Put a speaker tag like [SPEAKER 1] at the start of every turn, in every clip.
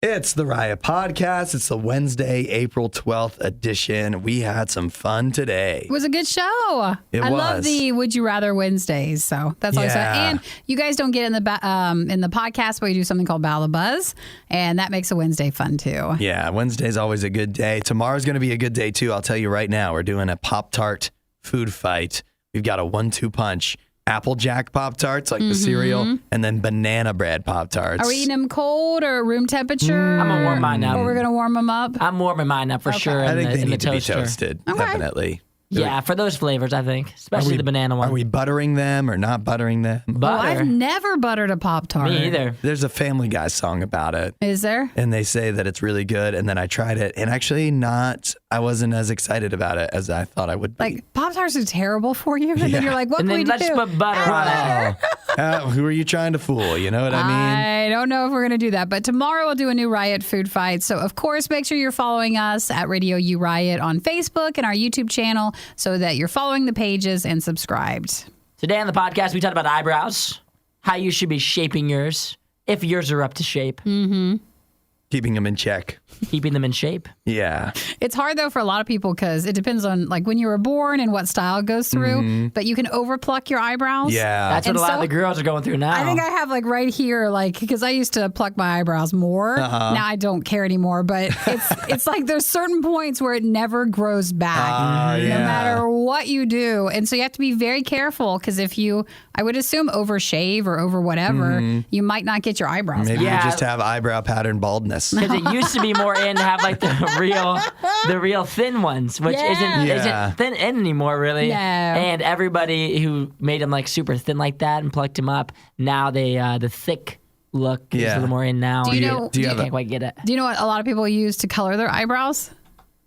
[SPEAKER 1] It's the Riot Podcast. It's the Wednesday, April 12th edition. We had some fun today.
[SPEAKER 2] It was a good show. I love the Would You Rather Wednesdays. So that's always fun. And you guys don't get in the podcast, but we do something called Battle of Buzz, and that makes a Wednesday fun too.
[SPEAKER 1] Yeah, Wednesday's always a good day. Tomorrow's going to be a good day too. I'll tell you right now. We're doing a Pop-Tart food fight. We've got a 1-2 punch. Applejack Pop-Tarts, like the cereal, and then banana bread Pop-Tarts.
[SPEAKER 2] Are we eating them cold or room temperature?
[SPEAKER 3] I'm going to warm mine up.
[SPEAKER 2] Or we're going to warm them up?
[SPEAKER 3] I'm warming mine up for sure.
[SPEAKER 1] I think they need to be
[SPEAKER 3] toaster.
[SPEAKER 1] toasted, definitely.
[SPEAKER 3] Yeah, for those flavors, I think, especially the banana one.
[SPEAKER 1] Are we buttering them or not buttering them?
[SPEAKER 3] Butter?
[SPEAKER 2] I've never buttered a Pop-Tart.
[SPEAKER 3] Me either.
[SPEAKER 1] There's a Family Guy song about it.
[SPEAKER 2] Is there?
[SPEAKER 1] And they say that it's really good. And then I tried it, and actually I wasn't as excited about it as I thought I would be.
[SPEAKER 2] Like, Pop-Tarts are terrible for you. And then you're like, what can we do?
[SPEAKER 3] And then let's put butter on it.
[SPEAKER 1] Who are you trying to fool? You know what I mean?
[SPEAKER 2] I don't know if we're going to do that. But tomorrow we'll do a new Riot food fight. So, of course, make sure you're following us at RadioU Riot on Facebook and our YouTube channel so that you're following the pages and subscribed.
[SPEAKER 3] Today on the podcast, we talked about eyebrows, how you should be shaping yours, if yours are up to shape.
[SPEAKER 2] Mm-hmm.
[SPEAKER 1] Keeping them in check.
[SPEAKER 3] Keeping them in shape.
[SPEAKER 1] Yeah.
[SPEAKER 2] It's hard, though, for a lot of people because it depends on like when you were born and what style it goes through. But you can overpluck your eyeyebrows.
[SPEAKER 1] Yeah.
[SPEAKER 3] That's what a lot of the girls are going through now.
[SPEAKER 2] I think I have like right here, like, because I used to pluck my eyebrows more. Now I don't care anymore. But it's like there's certain points where it never grows back, no matter what you do. And so you have to be very careful because if you, I would assume, overshave or over whatever, you might not get your eyebrows
[SPEAKER 1] Maybe
[SPEAKER 2] back.
[SPEAKER 1] you just have eyebrow pattern baldness.
[SPEAKER 3] Because it used to be more in to have like the real thin ones, which isn't thin in anymore, really.
[SPEAKER 2] No.
[SPEAKER 3] And everybody who made them like super thin like that and plucked them up, now they the thick look is a little more in now.
[SPEAKER 2] Do you know?
[SPEAKER 3] Can't quite get it.
[SPEAKER 2] Do you know what a lot of people use to color their eyebrows?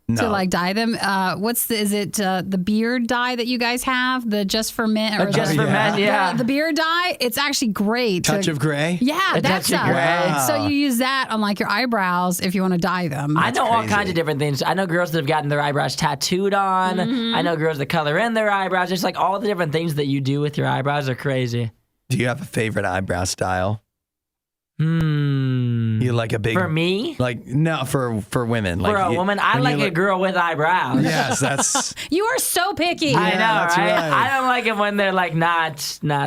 [SPEAKER 1] No.
[SPEAKER 2] To like dye them. Is it the beard dye that you guys have? The Just for Men? Or
[SPEAKER 3] Just for Men, yeah.
[SPEAKER 2] The beard dye, it's actually great.
[SPEAKER 1] Touch of gray?
[SPEAKER 2] Yeah, that
[SPEAKER 3] touch of
[SPEAKER 2] stuff.
[SPEAKER 3] gray.
[SPEAKER 1] Wow.
[SPEAKER 2] So you use that on like your eyebrows if you want to dye them.
[SPEAKER 3] I know all
[SPEAKER 1] crazy.
[SPEAKER 3] kinds of different things. I know girls that have gotten their eyebrows tattooed on. I know girls that color in their eyebrows. Just like all the different things that you do with your eyebrows are crazy.
[SPEAKER 1] Do you have a favorite eyebrow style?
[SPEAKER 3] You
[SPEAKER 1] like a big...
[SPEAKER 3] For me?
[SPEAKER 1] Like, no, for women.
[SPEAKER 3] For
[SPEAKER 1] like
[SPEAKER 3] a woman, I like a girl with eyebrows.
[SPEAKER 1] Yes, that's...
[SPEAKER 2] You are so picky.
[SPEAKER 3] I know,
[SPEAKER 1] that's
[SPEAKER 3] right?
[SPEAKER 1] right.
[SPEAKER 3] I don't like it when they're like not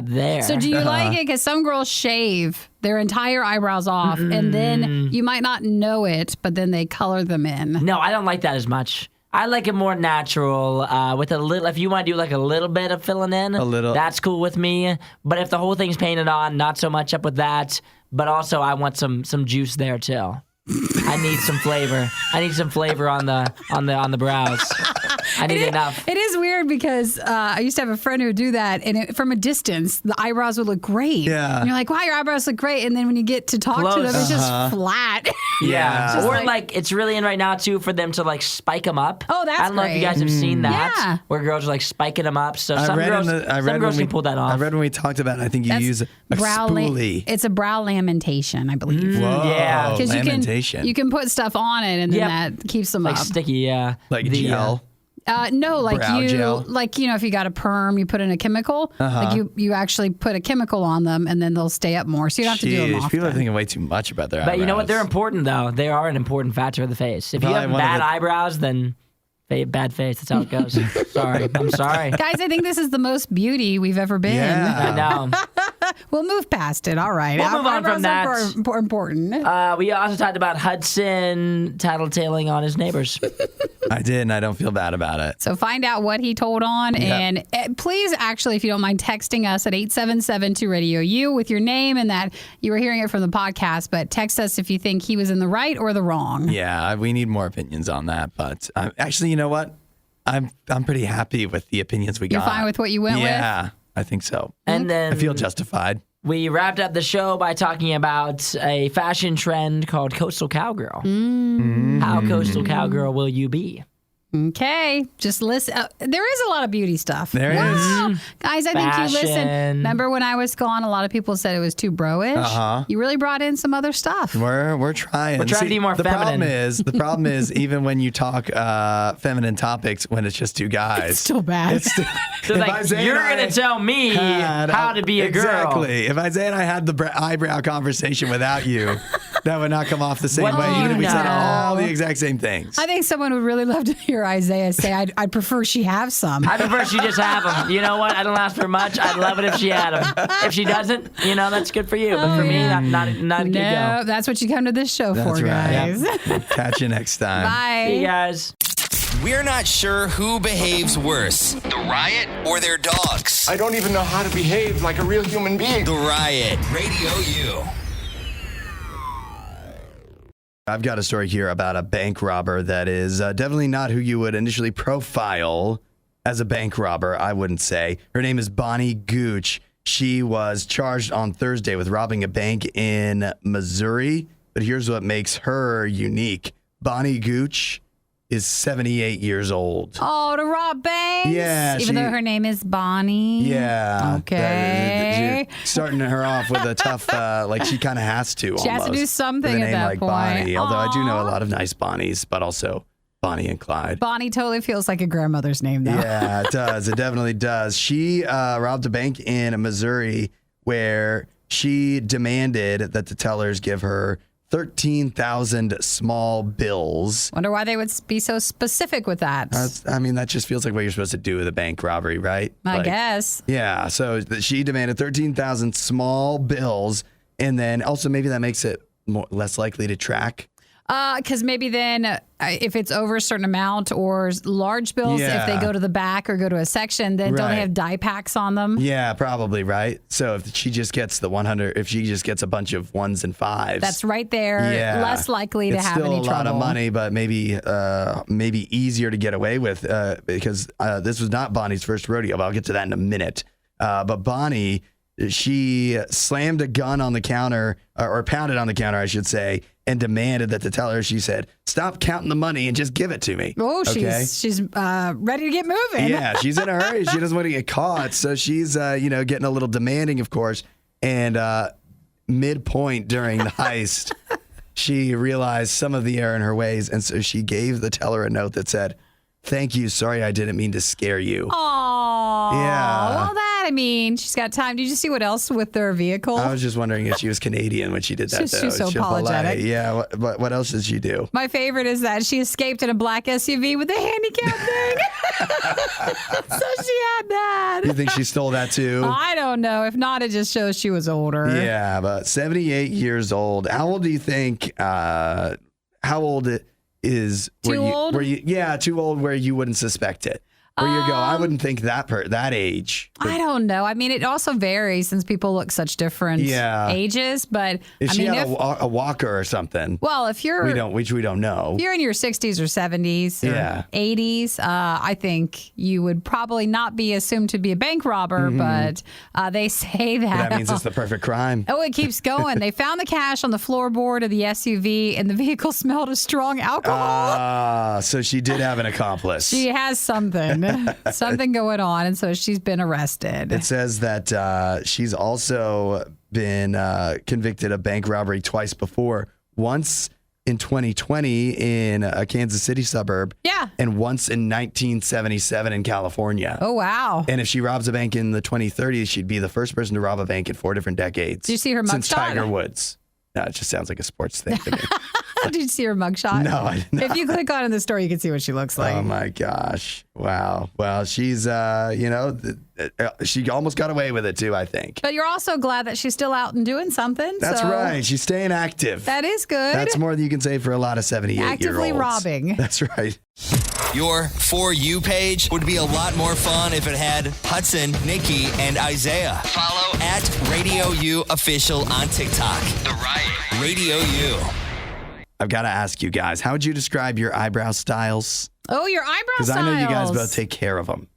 [SPEAKER 3] there.
[SPEAKER 2] So do you like it? Because some girls shave their entire eyebrows off, and then you might not know it, but then they color them in.
[SPEAKER 3] No, I don't like that as much. I like it more natural with a little. If you want to do like a little bit of filling in, that's cool with me. But if the whole thing's painted on, not so much up with that. But also, I want some juice there too. I need some flavor. I need some flavor on the brows. I need enough.
[SPEAKER 2] It is weird because I used to have a friend who would do that, and from a distance, the eyebrows would look great.
[SPEAKER 1] Yeah.
[SPEAKER 2] And you're like, wow, your eyebrows look great. And then when you get to talk to them, it's just flat.
[SPEAKER 1] Yeah.
[SPEAKER 3] Or like it's really in right now too for them to like spike them up.
[SPEAKER 2] Oh, that's
[SPEAKER 3] I don't know if you guys have seen that.
[SPEAKER 2] Yeah.
[SPEAKER 3] Where girls are like spiking them up. So some girls can pull that off.
[SPEAKER 1] I read when we talked about it, I think you use a spoolie.
[SPEAKER 2] It's a brow lamentation, I believe.
[SPEAKER 1] Whoa,
[SPEAKER 3] Yeah.
[SPEAKER 2] Because
[SPEAKER 1] lamentation.
[SPEAKER 2] you can put stuff on it, and then that keeps them
[SPEAKER 3] like
[SPEAKER 2] up.
[SPEAKER 3] sticky, yeah.
[SPEAKER 1] Like gel.
[SPEAKER 2] No, like
[SPEAKER 1] Brow gel.
[SPEAKER 2] like if you got a perm, you put in a chemical. Like you actually put a chemical on them, and then they'll stay up more. So you don't have to do them often.
[SPEAKER 1] People are thinking way too much about their eyebrows.
[SPEAKER 3] But you know what? They're important though. They are an important factor of the face. If you have bad eyebrows, then bad face. That's how it goes. Sorry. I'm sorry.
[SPEAKER 2] Guys, I think this is the most beauty we've ever been.
[SPEAKER 1] Yeah.
[SPEAKER 3] I know.
[SPEAKER 2] We'll move past it. All right.
[SPEAKER 3] We'll move on from that.
[SPEAKER 2] Are important.
[SPEAKER 3] We also talked about Hudson tattletaling on his neighbors.
[SPEAKER 1] I did, and I don't feel bad about it.
[SPEAKER 2] So find out what he told on. And please, actually, if you don't mind, texting us at 877-2-RADIO-U with your name and that you were hearing it from the podcast. But text us if you think he was in the right or the wrong.
[SPEAKER 1] Yeah, we need more opinions on that. But actually, you know what? I'm pretty happy with the opinions we got.
[SPEAKER 2] You're fine with what you went with?
[SPEAKER 1] Yeah, I think so.
[SPEAKER 3] And then
[SPEAKER 1] I feel justified.
[SPEAKER 3] we wrapped up the show by talking about a fashion trend called coastal cowgirl. How coastal cowgirl will you be?
[SPEAKER 2] Okay, just listen. There is a lot of beauty stuff.
[SPEAKER 1] There is.
[SPEAKER 2] Guys, I think you listen.
[SPEAKER 3] Fashion.
[SPEAKER 2] Remember when I was gone, a lot of people said it was too bro-ish. You really brought in some other stuff.
[SPEAKER 1] We're trying.
[SPEAKER 3] We're trying to be more feminine.
[SPEAKER 1] The problem is even when you talk feminine topics, when it's just two guys,
[SPEAKER 2] It's still bad.
[SPEAKER 3] So like, you're going to tell me how to be a girl.
[SPEAKER 1] Exactly. If Isaiah and I had the eyebrow conversation without you, That would not come off the same
[SPEAKER 3] What
[SPEAKER 1] way.
[SPEAKER 3] do
[SPEAKER 1] Even
[SPEAKER 3] you
[SPEAKER 1] if we said
[SPEAKER 3] know?
[SPEAKER 1] all the exact same things.
[SPEAKER 2] I think someone would really love to hear Isaiah say, I'd prefer she have some.
[SPEAKER 3] I prefer she just have them. You know what? I don't ask for much. I'd love it if she had them. If she doesn't, that's good for you. But for me, not a good go.
[SPEAKER 2] No, that's what you come to this show
[SPEAKER 1] That's
[SPEAKER 2] for,
[SPEAKER 1] right.
[SPEAKER 2] guys.
[SPEAKER 1] Yep. Catch you next time.
[SPEAKER 2] Bye.
[SPEAKER 3] See you guys.
[SPEAKER 4] We're not sure who behaves worse, the Riot or their dogs.
[SPEAKER 5] I don't even know how to behave like a real human being.
[SPEAKER 4] The Riot, RadioU.
[SPEAKER 1] I've got a story here about a bank robber that is definitely not who you would initially profile as a bank robber, I wouldn't say. Her name is Bonnie Gooch. She was charged on Thursday with robbing a bank in Missouri, but here's what makes her unique. Bonnie Gooch is 78 years old.
[SPEAKER 2] Oh, to rob banks?
[SPEAKER 1] Yeah.
[SPEAKER 2] Even though her name is Bonnie?
[SPEAKER 1] Yeah.
[SPEAKER 2] Okay.
[SPEAKER 1] You're starting her off with a tough, she kind of has to
[SPEAKER 2] She has to do something
[SPEAKER 1] with a
[SPEAKER 2] at
[SPEAKER 1] name
[SPEAKER 2] that
[SPEAKER 1] like
[SPEAKER 2] point.
[SPEAKER 1] Bonnie. Although I do know a
[SPEAKER 2] Aw.
[SPEAKER 1] lot of nice Bonnies, but also Bonnie and Clyde.
[SPEAKER 2] Bonnie totally feels like a grandmother's name, though.
[SPEAKER 1] Yeah, it does. It definitely does. She robbed a bank in Missouri where she demanded that the tellers give her 13,000 small bills.
[SPEAKER 2] Wonder why they would be so specific with that.
[SPEAKER 1] That just feels like what you're supposed to do with a bank robbery, right?
[SPEAKER 2] I guess.
[SPEAKER 1] Yeah, so she demanded 13,000 small bills, and then also maybe that makes it less likely to track.
[SPEAKER 2] Because maybe then if it's over a certain amount or large bills, if they go to the back or go to a section, then don't they have die packs on them?
[SPEAKER 1] Yeah, probably, right? So if she just gets the 100, if she just gets a bunch of ones and fives.
[SPEAKER 2] That's right there. Less likely to have any trouble.
[SPEAKER 1] It's still a lot of money, but maybe easier to get away with because this was not Bonnie's first rodeo, but I'll get to that in a minute. But Bonnie, she slammed a gun on the counter, or pounded on the counter, I should say, and demanded that the teller, she said, stop counting the money and just give it to me.
[SPEAKER 2] Oh, she's ready to get moving.
[SPEAKER 1] Yeah, she's in a hurry. She doesn't want to get caught. So she's, getting a little demanding, of course. And midpoint during the heist, she realized some of the error in her ways. And so she gave the teller a note that said, thank you. Sorry, I didn't mean to scare you.
[SPEAKER 2] Aww.
[SPEAKER 1] Yeah.
[SPEAKER 2] Well, she's got time. Did you see what else with their vehicle?
[SPEAKER 1] I was just wondering if she was Canadian when she did that.
[SPEAKER 2] She's so apologetic.
[SPEAKER 1] Yeah. What else did she do?
[SPEAKER 2] My favorite is that she escaped in a black SUV with a handicap thing. So she had that.
[SPEAKER 1] You think she stole that too?
[SPEAKER 2] I don't know. If not, it just shows she was older.
[SPEAKER 1] Yeah, but 78 years old. How old do you think? How old it is?
[SPEAKER 2] Too old?
[SPEAKER 1] Too old where you wouldn't suspect it. Where you go, I wouldn't think that age.
[SPEAKER 2] I don't know. It also varies since people look such different ages. But
[SPEAKER 1] if she had a walker or something.
[SPEAKER 2] Well, if you're
[SPEAKER 1] which we don't know.
[SPEAKER 2] If you're in your 60s or 70s or 80s, I think you would probably not be assumed to be a bank robber. But they say that
[SPEAKER 1] means it's the perfect crime.
[SPEAKER 2] Oh, it keeps going. They found the cash on the floorboard of the SUV, and the vehicle smelled of strong alcohol.
[SPEAKER 1] So she did have an accomplice.
[SPEAKER 2] She has something going on, and so she's been arrested.
[SPEAKER 1] It says that she's also been convicted of bank robbery twice before. Once in 2020 in a Kansas City suburb.
[SPEAKER 2] Yeah.
[SPEAKER 1] And once in 1977 in California.
[SPEAKER 2] Oh, wow.
[SPEAKER 1] And if she robs a bank in the 2030s, she'd be the first person to rob a bank in 4 different decades.
[SPEAKER 2] Did you see her mugshot?
[SPEAKER 1] Since Tiger Woods. No, it just sounds like a sports thing to me.
[SPEAKER 2] Did you see her mugshot?
[SPEAKER 1] No, I did not.
[SPEAKER 2] If you click on in the story, you can see what she looks like.
[SPEAKER 1] Oh, my gosh. Wow. Well, she's, she almost got away with it, too, I think.
[SPEAKER 2] But you're also glad that she's still out and doing something.
[SPEAKER 1] That's right. She's staying active.
[SPEAKER 2] That is good.
[SPEAKER 1] That's more than you can say for a lot of 78-year-olds.
[SPEAKER 2] Actively robbing.
[SPEAKER 1] That's right.
[SPEAKER 4] Your For You page would be a lot more fun if it had Hudson, Nikki, and Isaiah. Follow at RadioU Official on TikTok. The Riot. RadioU.
[SPEAKER 1] I've got to ask you guys, how would you describe your eyebrow styles?
[SPEAKER 2] Oh, your eyebrow styles.
[SPEAKER 1] Because I know you guys both take care of them.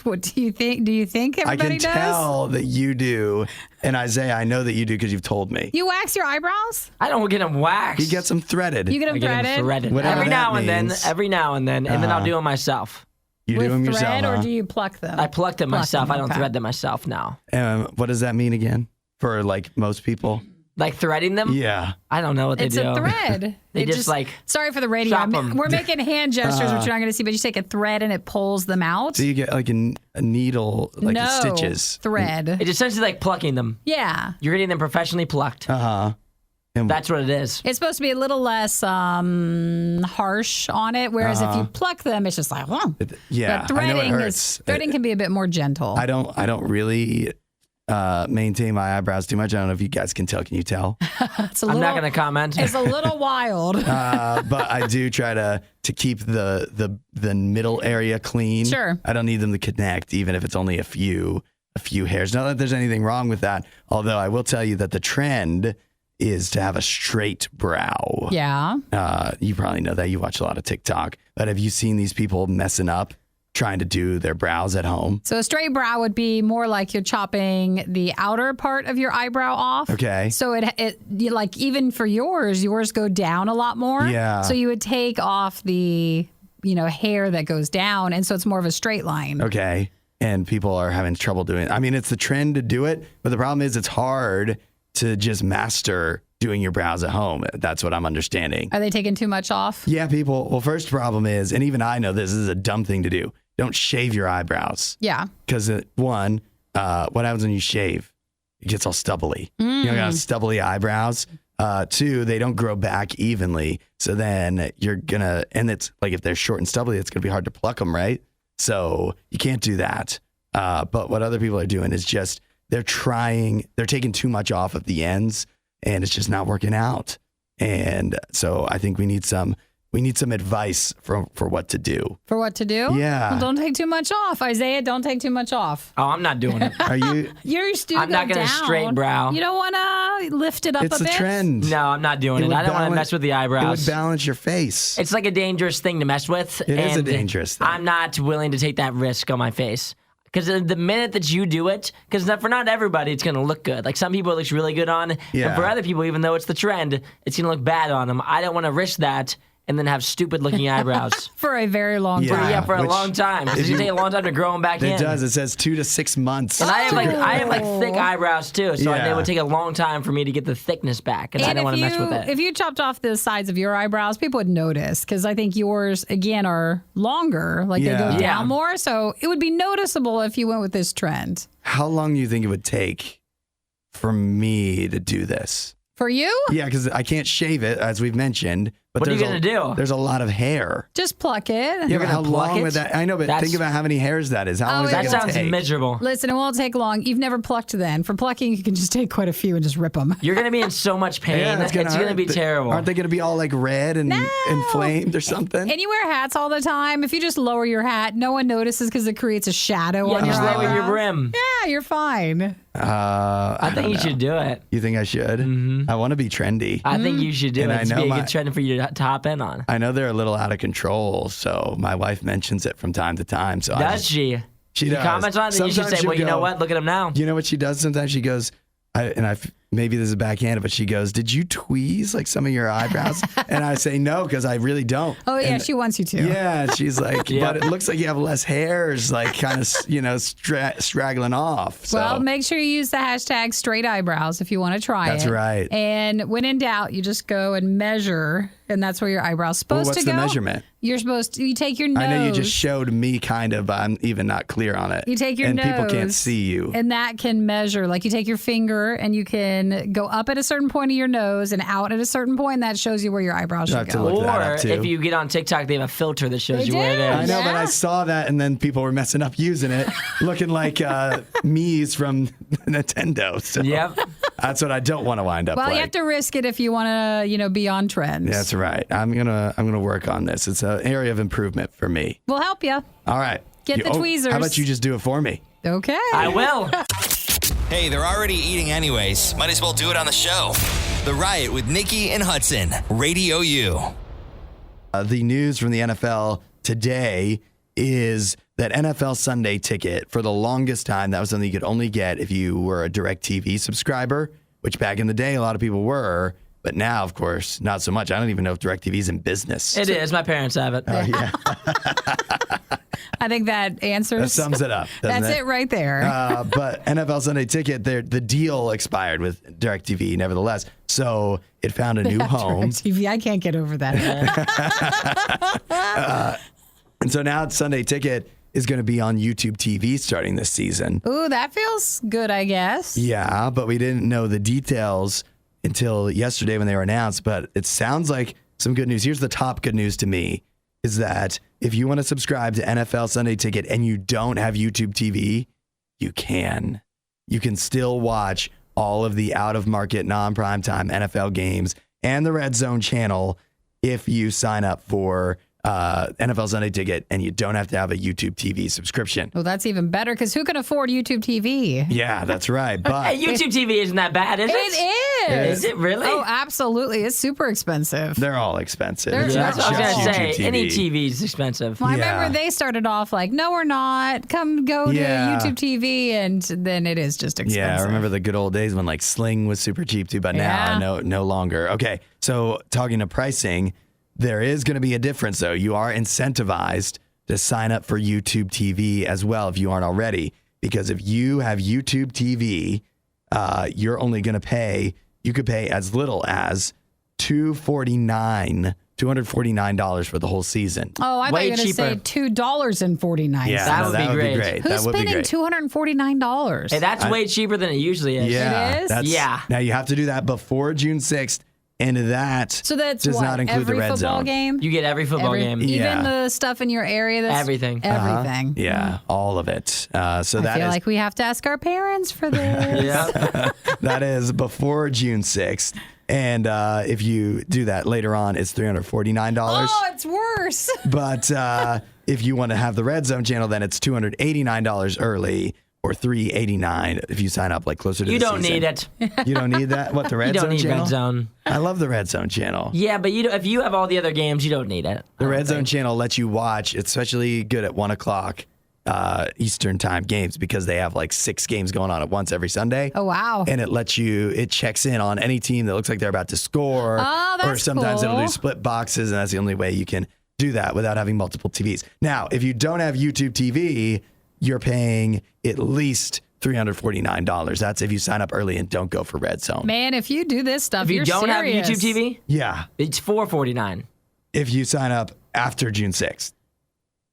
[SPEAKER 2] What do you think? Do you think everybody does?
[SPEAKER 1] I can tell that you do. And Isaiah, I know that you do because you've told me.
[SPEAKER 2] You wax your eyebrows?
[SPEAKER 3] I don't get them waxed.
[SPEAKER 1] He gets them threaded.
[SPEAKER 2] You get them threaded?
[SPEAKER 1] Whatever
[SPEAKER 3] every now and
[SPEAKER 1] means.
[SPEAKER 3] then, and then I'll do them myself.
[SPEAKER 1] You do them
[SPEAKER 2] With
[SPEAKER 1] yourself,
[SPEAKER 2] thread, or
[SPEAKER 1] huh?
[SPEAKER 2] do you pluck them?
[SPEAKER 3] I pluck them myself. I don't thread them myself now.
[SPEAKER 1] What does that mean again? For most people?
[SPEAKER 3] Like threading them?
[SPEAKER 1] Yeah.
[SPEAKER 3] I don't know what they do.
[SPEAKER 2] It's a thread.
[SPEAKER 3] They
[SPEAKER 2] It
[SPEAKER 3] just like
[SPEAKER 2] sorry for the radio.
[SPEAKER 3] chop 'em.
[SPEAKER 2] We're making hand gestures, which you're not going to see, but you take a thread and it pulls them out.
[SPEAKER 1] So you get like a needle, like
[SPEAKER 2] no,
[SPEAKER 1] stitches.
[SPEAKER 2] thread.
[SPEAKER 3] It's essentially like plucking them.
[SPEAKER 2] Yeah.
[SPEAKER 3] You're getting them professionally plucked.
[SPEAKER 1] Uh-huh.
[SPEAKER 3] That's what it is.
[SPEAKER 2] It's supposed to be a little less harsh on it, whereas if you pluck them, it's just like,
[SPEAKER 1] yeah.
[SPEAKER 2] But
[SPEAKER 1] I know it
[SPEAKER 2] threading
[SPEAKER 1] hurts.
[SPEAKER 2] threading can be a bit more gentle.
[SPEAKER 1] I don't really maintain my eyebrows too much. I don't know if you guys can tell. Can you tell?
[SPEAKER 3] I'm not going to comment.
[SPEAKER 2] It's a little wild.
[SPEAKER 1] But I do try to keep the middle area clean.
[SPEAKER 2] Sure.
[SPEAKER 1] I don't need them to connect, even if it's only a few hairs. Not that there's anything wrong with that. Although I will tell you that the trend is to have a straight brow.
[SPEAKER 2] Yeah.
[SPEAKER 1] You probably know that. You watch a lot of TikTok. But have you seen these people messing up trying to do their brows at home?
[SPEAKER 2] So a straight brow would be more like you're chopping the outer part of your eyebrow off.
[SPEAKER 1] Okay.
[SPEAKER 2] So it like even for yours go down a lot more.
[SPEAKER 1] Yeah.
[SPEAKER 2] So you would take off the hair that goes down, and so it's more of a straight line.
[SPEAKER 1] Okay. And people are having trouble doing it. I mean, it's the trend to do it, but the problem is it's hard to just master doing your brows at home. That's what I'm understanding.
[SPEAKER 2] Are they taking too much off?
[SPEAKER 1] Yeah, people. Well, first problem is, and even I know this is a dumb thing to do. Don't shave your eyebrows.
[SPEAKER 2] Yeah.
[SPEAKER 1] Because one, what happens when you shave? It gets all stubbly. You got stubbly eyebrows. Two, they don't grow back evenly. So then and it's like if they're short and stubbly, it's gonna be hard to pluck them, right? So you can't do that. But what other people are doing is just they're taking too much off of the ends, and it's just not working out. And so I think we need some advice for what to do.
[SPEAKER 2] For what to do?
[SPEAKER 1] Yeah.
[SPEAKER 2] Well, don't take too much off. Isaiah, don't take too much off.
[SPEAKER 3] Oh, I'm not doing it.
[SPEAKER 1] Are you?
[SPEAKER 2] You're still
[SPEAKER 3] I'm not going to straight brow.
[SPEAKER 2] You don't want to lift it up
[SPEAKER 1] It's
[SPEAKER 2] a bit?
[SPEAKER 1] a trend.
[SPEAKER 3] No, I'm not doing it. I don't want to mess with the eyebrows.
[SPEAKER 1] It would balance your face.
[SPEAKER 3] It's like a dangerous thing to mess with.
[SPEAKER 1] It is a dangerous thing.
[SPEAKER 3] I'm not willing to take that risk on my face. Because the minute that you do it, because for not everybody, it's going to look good. Like some people, it looks really good on.
[SPEAKER 1] Yeah.
[SPEAKER 3] And for other people, even though it's the trend, it's going to look bad on them. I don't want to risk that and then have stupid looking eyebrows.
[SPEAKER 2] For a very long time.
[SPEAKER 3] Yeah, for a long time. Because it's going to take a long time to grow them back in.
[SPEAKER 1] It does. It says 2 to 6 months.
[SPEAKER 3] And I have thick eyebrows too, so it would take a long time for me to get the thickness back, and I don't want to mess with it.
[SPEAKER 2] If you chopped off the sides of your eyebrows, people would notice because I think yours again are longer, like they go down more. So it would be noticeable if you went with this trend.
[SPEAKER 1] How long do you think it would take for me to do this?
[SPEAKER 2] For you?
[SPEAKER 1] Yeah, because I can't shave it, as we've mentioned. But
[SPEAKER 3] what are you going to do?
[SPEAKER 1] There's a lot of hair.
[SPEAKER 2] Just pluck it.
[SPEAKER 1] Yeah, but how long would that? I know, but think about how many hairs that is. How long is that going to take?
[SPEAKER 3] That sounds miserable.
[SPEAKER 2] Listen, it won't take long. You've never plucked then. For plucking, you can just take quite a few and just rip them.
[SPEAKER 3] You're going to be in so much pain.
[SPEAKER 1] Yeah, it's going
[SPEAKER 3] to be terrible.
[SPEAKER 1] Aren't they going to be all like red and inflamed or something?
[SPEAKER 2] And you wear hats all the time. If you just lower your hat, no one notices because it creates a shadow on your
[SPEAKER 3] just
[SPEAKER 2] eyebrow.
[SPEAKER 3] lower your brim.
[SPEAKER 2] Yeah, you're fine.
[SPEAKER 3] I think you should do it.
[SPEAKER 1] You think I should? Mm-hmm. I want to be trendy.
[SPEAKER 3] I think you should do it. It's be a good trend for you to hop in on.
[SPEAKER 1] I know they're a little out of control, so my wife mentions it from time to time. So
[SPEAKER 3] does she?
[SPEAKER 1] She does.
[SPEAKER 3] Comments on it, then you should say, well, you know what? Look at him now.
[SPEAKER 1] You know what she does sometimes? She goes, maybe this is backhanded, but she goes, did you tweeze like some of your eyebrows? And I say no, because I really don't.
[SPEAKER 2] Oh, yeah, she wants you to.
[SPEAKER 1] Yeah, she's like, but it looks like you have less hairs, like kind of, straggling off. So.
[SPEAKER 2] Well, make sure you use the hashtag straight eyebrows if you want to try it.
[SPEAKER 1] That's right.
[SPEAKER 2] And when in doubt, you just go and measure, and that's where your eyebrow's supposed to go.
[SPEAKER 1] What's the measurement?
[SPEAKER 2] You take your nose.
[SPEAKER 1] I know you just showed me kind of, but I'm even not clear on it.
[SPEAKER 2] You take your
[SPEAKER 1] and
[SPEAKER 2] nose.
[SPEAKER 1] And people can't see you.
[SPEAKER 2] And that can measure. Like you take your finger and you can go up at a certain point of your nose and out at a certain point. And that shows you where your eyebrows should go.
[SPEAKER 3] Or if you get on TikTok, they have a filter that shows you where it is.
[SPEAKER 1] I know, but I saw that and then people were messing up using it, looking like me's from Nintendo. So that's what I don't want to wind up like.
[SPEAKER 2] Well, you have to risk it if you want to, be on trend.
[SPEAKER 1] That's right. I'm gonna work on this. It's an area of improvement for me.
[SPEAKER 2] We'll help you.
[SPEAKER 1] All right.
[SPEAKER 2] Get the tweezers.
[SPEAKER 1] How about you just do it for me?
[SPEAKER 2] Okay.
[SPEAKER 3] I will.
[SPEAKER 4] Hey, they're already eating anyways. Might as well do it on the show. The Riot with Nikki and Hudson. RadioU.
[SPEAKER 1] The news from the NFL today is that NFL Sunday ticket, for the longest time, that was something you could only get if you were a DirecTV subscriber, which back in the day, a lot of people were. But now, of course, not so much. I don't even know if DirecTV is in business.
[SPEAKER 3] It is. My parents have it.
[SPEAKER 1] Oh, yeah.
[SPEAKER 2] I think that answers.
[SPEAKER 1] That sums it up.
[SPEAKER 2] That's it right there.
[SPEAKER 1] But NFL Sunday Ticket, the deal expired with DirecTV, nevertheless. So it found a new home.
[SPEAKER 2] DirecTV, I can't get over that.
[SPEAKER 1] And so now Sunday Ticket is going to be on YouTube TV starting this season.
[SPEAKER 2] Ooh, that feels good, I guess.
[SPEAKER 1] Yeah, but we didn't know the details until yesterday when they were announced, but it sounds like some good news. Here's the top good news to me is that if you want to subscribe to NFL Sunday Ticket and you don't have YouTube TV, you can. You can still watch all of the out-of-market, non-primetime NFL games and the Red Zone channel if you sign up for NFL Sunday Ticket and you don't have to have a YouTube TV subscription.
[SPEAKER 2] Well, that's even better because who can afford YouTube TV?
[SPEAKER 1] Yeah, that's right. But
[SPEAKER 3] Hey, YouTube TV isn't that bad, is it?
[SPEAKER 2] It is.
[SPEAKER 3] Is it really?
[SPEAKER 2] Oh, absolutely. It's super expensive.
[SPEAKER 1] they're all expensive.
[SPEAKER 2] They're
[SPEAKER 1] It's
[SPEAKER 3] Yeah,
[SPEAKER 1] not
[SPEAKER 3] that's what I was
[SPEAKER 1] just
[SPEAKER 3] going to
[SPEAKER 1] YouTube
[SPEAKER 3] say.
[SPEAKER 1] TV.
[SPEAKER 3] Any TV is expensive.
[SPEAKER 2] Well, I
[SPEAKER 1] Yeah.
[SPEAKER 2] remember they started off like, no, we're not. Come go to
[SPEAKER 1] Yeah.
[SPEAKER 2] YouTube TV. And then it is just expensive.
[SPEAKER 1] Yeah, I remember the good old days when like Sling was super cheap too, but
[SPEAKER 2] Yeah.
[SPEAKER 1] now no longer. Okay, so talking to pricing, there is going to be a difference though. You are incentivized to sign up for YouTube TV as well if you aren't already, because if you have YouTube TV, you're only going to pay. You could pay as little as $249 for the whole season.
[SPEAKER 2] Oh, I thought
[SPEAKER 3] Way
[SPEAKER 2] you were going to say
[SPEAKER 3] cheaper.
[SPEAKER 2] $2.49.
[SPEAKER 1] Yeah,
[SPEAKER 3] That
[SPEAKER 1] no,
[SPEAKER 3] would be great.
[SPEAKER 2] Who's
[SPEAKER 1] That would be
[SPEAKER 2] spending
[SPEAKER 1] great.
[SPEAKER 2] $249?
[SPEAKER 3] Hey, that's way cheaper than it usually is.
[SPEAKER 1] Yeah,
[SPEAKER 2] It is?
[SPEAKER 1] that's-
[SPEAKER 3] Yeah.
[SPEAKER 1] Now you have to do that before June 6th, and that
[SPEAKER 2] So that's
[SPEAKER 1] does
[SPEAKER 2] what,
[SPEAKER 1] not include
[SPEAKER 2] every
[SPEAKER 1] the red
[SPEAKER 2] football
[SPEAKER 1] zone.
[SPEAKER 2] game?
[SPEAKER 3] You get every football game.
[SPEAKER 2] Even
[SPEAKER 1] Yeah.
[SPEAKER 2] the stuff in your area? That's
[SPEAKER 3] Everything.
[SPEAKER 2] Everything.
[SPEAKER 1] Yeah, all of it. So
[SPEAKER 2] I
[SPEAKER 1] that
[SPEAKER 2] feel
[SPEAKER 1] is
[SPEAKER 2] like we have to ask our parents for this.
[SPEAKER 3] Yeah.
[SPEAKER 1] that is before June 6th. And if you do that later on, it's $349.
[SPEAKER 2] Oh, it's worse.
[SPEAKER 1] But if you want to have the Red Zone channel, then it's $289 early or $389 if you sign up like closer to
[SPEAKER 3] You
[SPEAKER 1] the
[SPEAKER 3] don't
[SPEAKER 1] season.
[SPEAKER 3] need it.
[SPEAKER 1] You don't need that? What, the Red
[SPEAKER 3] You
[SPEAKER 1] Zone
[SPEAKER 3] don't need
[SPEAKER 1] channel?
[SPEAKER 3] Red Zone.
[SPEAKER 1] I love the Red Zone channel.
[SPEAKER 3] Yeah, but if you have all the other games, you don't need it.
[SPEAKER 1] The Red Zone channel lets you watch, it's especially good at 1 o'clock Eastern time games because they have like 6 games going on at once every Sunday.
[SPEAKER 2] Oh, wow.
[SPEAKER 1] And it checks in on any team that looks like they're about to score.
[SPEAKER 2] Oh,
[SPEAKER 1] or
[SPEAKER 2] that's
[SPEAKER 1] sometimes it'll do
[SPEAKER 2] cool.
[SPEAKER 1] split boxes, and that's the only way you can do that without having multiple TVs. Now, if you don't have YouTube TV, you're paying at least $349. That's if you sign up early and don't go for Red Zone.
[SPEAKER 2] Man, if you do this stuff,
[SPEAKER 3] If you
[SPEAKER 2] you're
[SPEAKER 3] don't
[SPEAKER 2] serious.
[SPEAKER 3] have YouTube TV,
[SPEAKER 1] Yeah,
[SPEAKER 3] it's $449.
[SPEAKER 1] if you sign up after June 6th.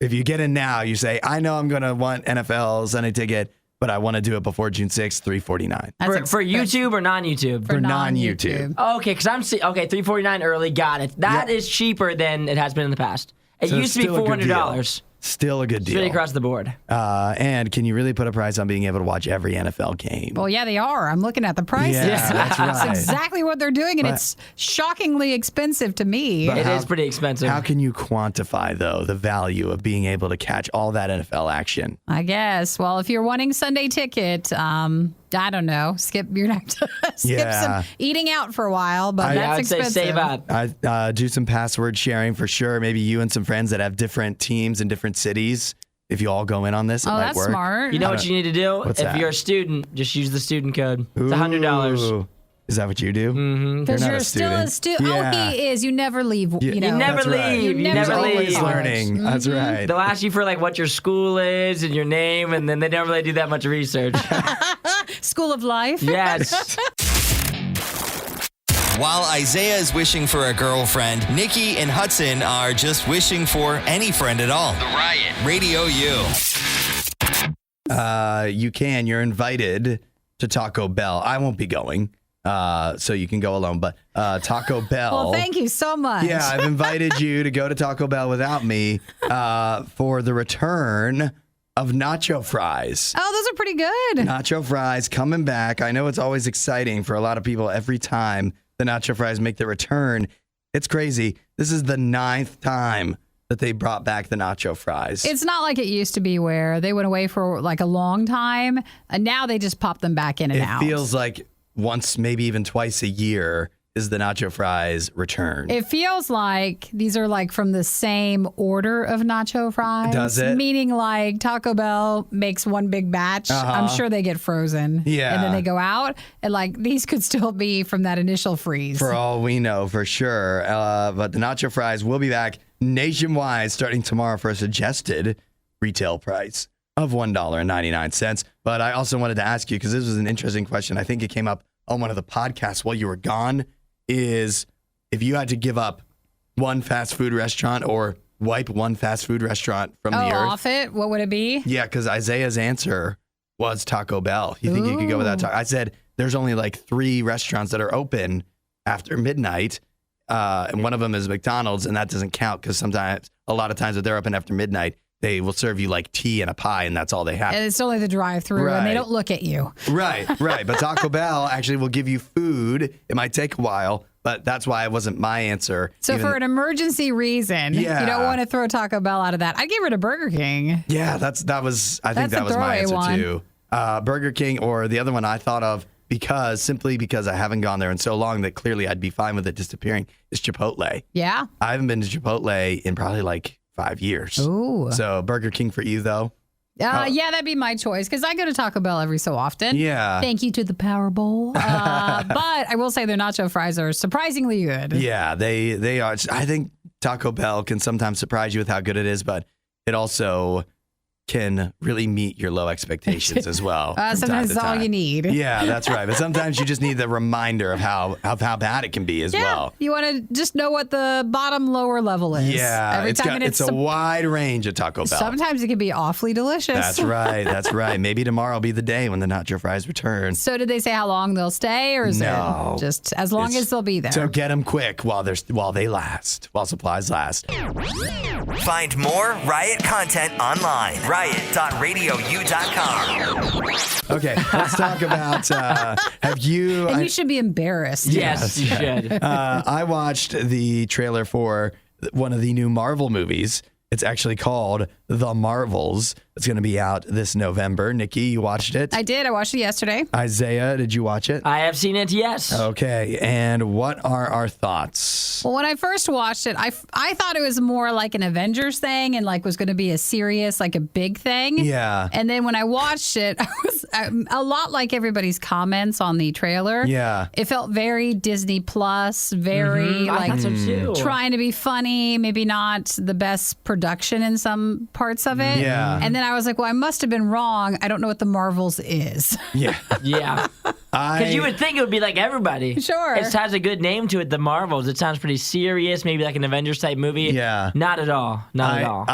[SPEAKER 1] If you get in now, you say, I know I'm going to want NFL Sunday Ticket, but I want to do it before June 6th, $349.
[SPEAKER 2] That's
[SPEAKER 3] For YouTube or non-YouTube?
[SPEAKER 1] For non-YouTube.
[SPEAKER 3] Okay, because okay, $349 early, got it. That is cheaper than it has been in the past. It
[SPEAKER 1] So
[SPEAKER 3] used to be
[SPEAKER 1] still a good deal.
[SPEAKER 3] $400.
[SPEAKER 1] Still a good deal.
[SPEAKER 3] Straight across the board.
[SPEAKER 1] And can you really put a price on being able to watch every NFL game?
[SPEAKER 2] Well, yeah, they are. I'm looking at the prices.
[SPEAKER 1] Yeah, that's right.
[SPEAKER 2] That's exactly what they're doing, and it's shockingly expensive to me.
[SPEAKER 1] But
[SPEAKER 3] It
[SPEAKER 1] how-
[SPEAKER 3] is pretty expensive.
[SPEAKER 1] How can you quantify, though, the value of being able to catch all that NFL action?
[SPEAKER 2] I guess. Well, if you're wanting Sunday Ticket, I don't know. You're gonna have to skip
[SPEAKER 1] Yeah.
[SPEAKER 2] some eating out for a while, but
[SPEAKER 3] I
[SPEAKER 2] that's
[SPEAKER 3] would say
[SPEAKER 2] expensive.
[SPEAKER 3] save up.
[SPEAKER 1] I do some password sharing for sure. Maybe you and some friends that have different teams in different cities. If you all go in on this, it
[SPEAKER 2] Oh,
[SPEAKER 1] might
[SPEAKER 2] that's
[SPEAKER 1] work.
[SPEAKER 2] smart.
[SPEAKER 3] You know what you need to do?
[SPEAKER 1] What's
[SPEAKER 3] if
[SPEAKER 1] that?
[SPEAKER 3] you're a student, just use the student code. It's $100.
[SPEAKER 1] Ooh. Is that what you do? Mm-hmm.
[SPEAKER 2] Because you're still a student.
[SPEAKER 1] Yeah.
[SPEAKER 2] Oh, he is. You never leave. You know.
[SPEAKER 3] You never
[SPEAKER 1] That's right.
[SPEAKER 3] leave. You
[SPEAKER 2] You
[SPEAKER 3] never
[SPEAKER 2] never
[SPEAKER 3] leave.
[SPEAKER 1] Always
[SPEAKER 2] college.
[SPEAKER 1] learning. That's right.
[SPEAKER 3] They'll ask you for like what your school is and your name, and then they don't really do that much research.
[SPEAKER 2] School of Life.
[SPEAKER 3] Yes.
[SPEAKER 4] While Isaiah is wishing for a girlfriend, Nikki and Hudson are just wishing for any friend at all. The Riot. Radio U.
[SPEAKER 1] You can. You're invited to Taco Bell. I won't be going, so you can go alone. But Taco Bell.
[SPEAKER 2] Well, thank you so much.
[SPEAKER 1] Yeah, I've invited you to go to Taco Bell without me for the return of nacho fries.
[SPEAKER 2] Oh, those are pretty good.
[SPEAKER 1] Nacho fries coming back. I know it's always exciting for a lot of people every time the nacho fries make their return. It's crazy. This is the 9th time that they brought back the nacho fries.
[SPEAKER 2] It's not like it used to be where they went away for like a long time, and now they just pop them back in and out.
[SPEAKER 1] It feels like once, maybe even twice a year is the nacho fries return.
[SPEAKER 2] It feels like these are like from the same order of nacho fries.
[SPEAKER 1] Does it?
[SPEAKER 2] Meaning like Taco Bell makes one big batch. I'm sure they get frozen.
[SPEAKER 1] Yeah.
[SPEAKER 2] And then they go out. And like these could still be from that initial freeze.
[SPEAKER 1] For all we know, for sure. But the nacho fries will be back nationwide starting tomorrow for a suggested retail price of $1.99. But I also wanted to ask you, because this was an interesting question. I think it came up on one of the podcasts while you were gone, is if you had to give up one fast food restaurant or wipe one fast food restaurant from the earth.
[SPEAKER 2] Off it? What would it be?
[SPEAKER 1] Yeah, because Isaiah's answer was Taco Bell. You think you could go with that? I said there's only like 3 restaurants that are open after midnight. And one of them is McDonald's, and that doesn't count because a lot of times if they're open after midnight, they will serve you like tea and a pie, and that's all they have.
[SPEAKER 2] And it's only the drive-through, and they don't look at you.
[SPEAKER 1] Right. But Taco Bell actually will give you food. It might take a while, but that's why it wasn't my answer.
[SPEAKER 2] So for an emergency reason, you don't want to throw Taco Bell out of that. I'd give it to Burger King.
[SPEAKER 1] Yeah, I think that was my answer too. Burger King, or the other one I thought of simply because I haven't gone there in so long that clearly I'd be fine with it disappearing, is Chipotle.
[SPEAKER 2] Yeah.
[SPEAKER 1] I haven't been to Chipotle in probably like 5 years.
[SPEAKER 2] Ooh.
[SPEAKER 1] So Burger King for you though?
[SPEAKER 2] Yeah, that'd be my choice because I go to Taco Bell every so often.
[SPEAKER 1] Yeah.
[SPEAKER 2] Thank you to the Powerball. But I will say their nacho fries are surprisingly good.
[SPEAKER 1] Yeah, they are. I think Taco Bell can sometimes surprise you with how good it is, but it also can really meet your low expectations as well.
[SPEAKER 2] Sometimes it's all you need.
[SPEAKER 1] Yeah, that's right. But sometimes you just need the reminder of how bad it can be as well.
[SPEAKER 2] You want to just know what the bottom lower level is.
[SPEAKER 1] Yeah, it's a wide range of Taco Bell.
[SPEAKER 2] Sometimes it can be awfully delicious.
[SPEAKER 1] That's right. Maybe tomorrow will be the day when the nacho fries return.
[SPEAKER 2] So did they say how long they'll stay, or is it just as long as they'll be there?
[SPEAKER 1] So get them quick while they last, while supplies last.
[SPEAKER 4] Find more Riot content online. riot.radiou.com.
[SPEAKER 1] Okay, let's talk about have you...
[SPEAKER 2] And you should be embarrassed.
[SPEAKER 3] Yes, you should.
[SPEAKER 1] I watched the trailer for one of the new Marvel movies. It's actually called The Marvels. It's going to be out this November. Nikki, you watched it?
[SPEAKER 2] I did. I watched it yesterday.
[SPEAKER 1] Isaiah, did you watch it?
[SPEAKER 3] I have seen it, yes.
[SPEAKER 1] Okay, and what are our thoughts?
[SPEAKER 2] Well, when I first watched it, I thought it was more like an Avengers thing and like was going to be a serious, like a big thing.
[SPEAKER 1] Yeah.
[SPEAKER 2] And then when I watched it, I was a lot like everybody's comments on the trailer.
[SPEAKER 1] Yeah.
[SPEAKER 2] It felt very Disney Plus, very
[SPEAKER 3] I thought so too.
[SPEAKER 2] trying to be funny, maybe not the best production in some parts of it.
[SPEAKER 1] Yeah.
[SPEAKER 2] And then I was like, well, I must have been wrong. I don't know what the Marvels is.
[SPEAKER 1] Yeah.
[SPEAKER 3] Yeah. Because you would think it would be like everybody.
[SPEAKER 2] Sure.
[SPEAKER 3] It has a good name to it, The Marvels. It sounds pretty serious, maybe like an Avengers type movie.
[SPEAKER 1] Yeah.
[SPEAKER 3] Not at all. Not at all.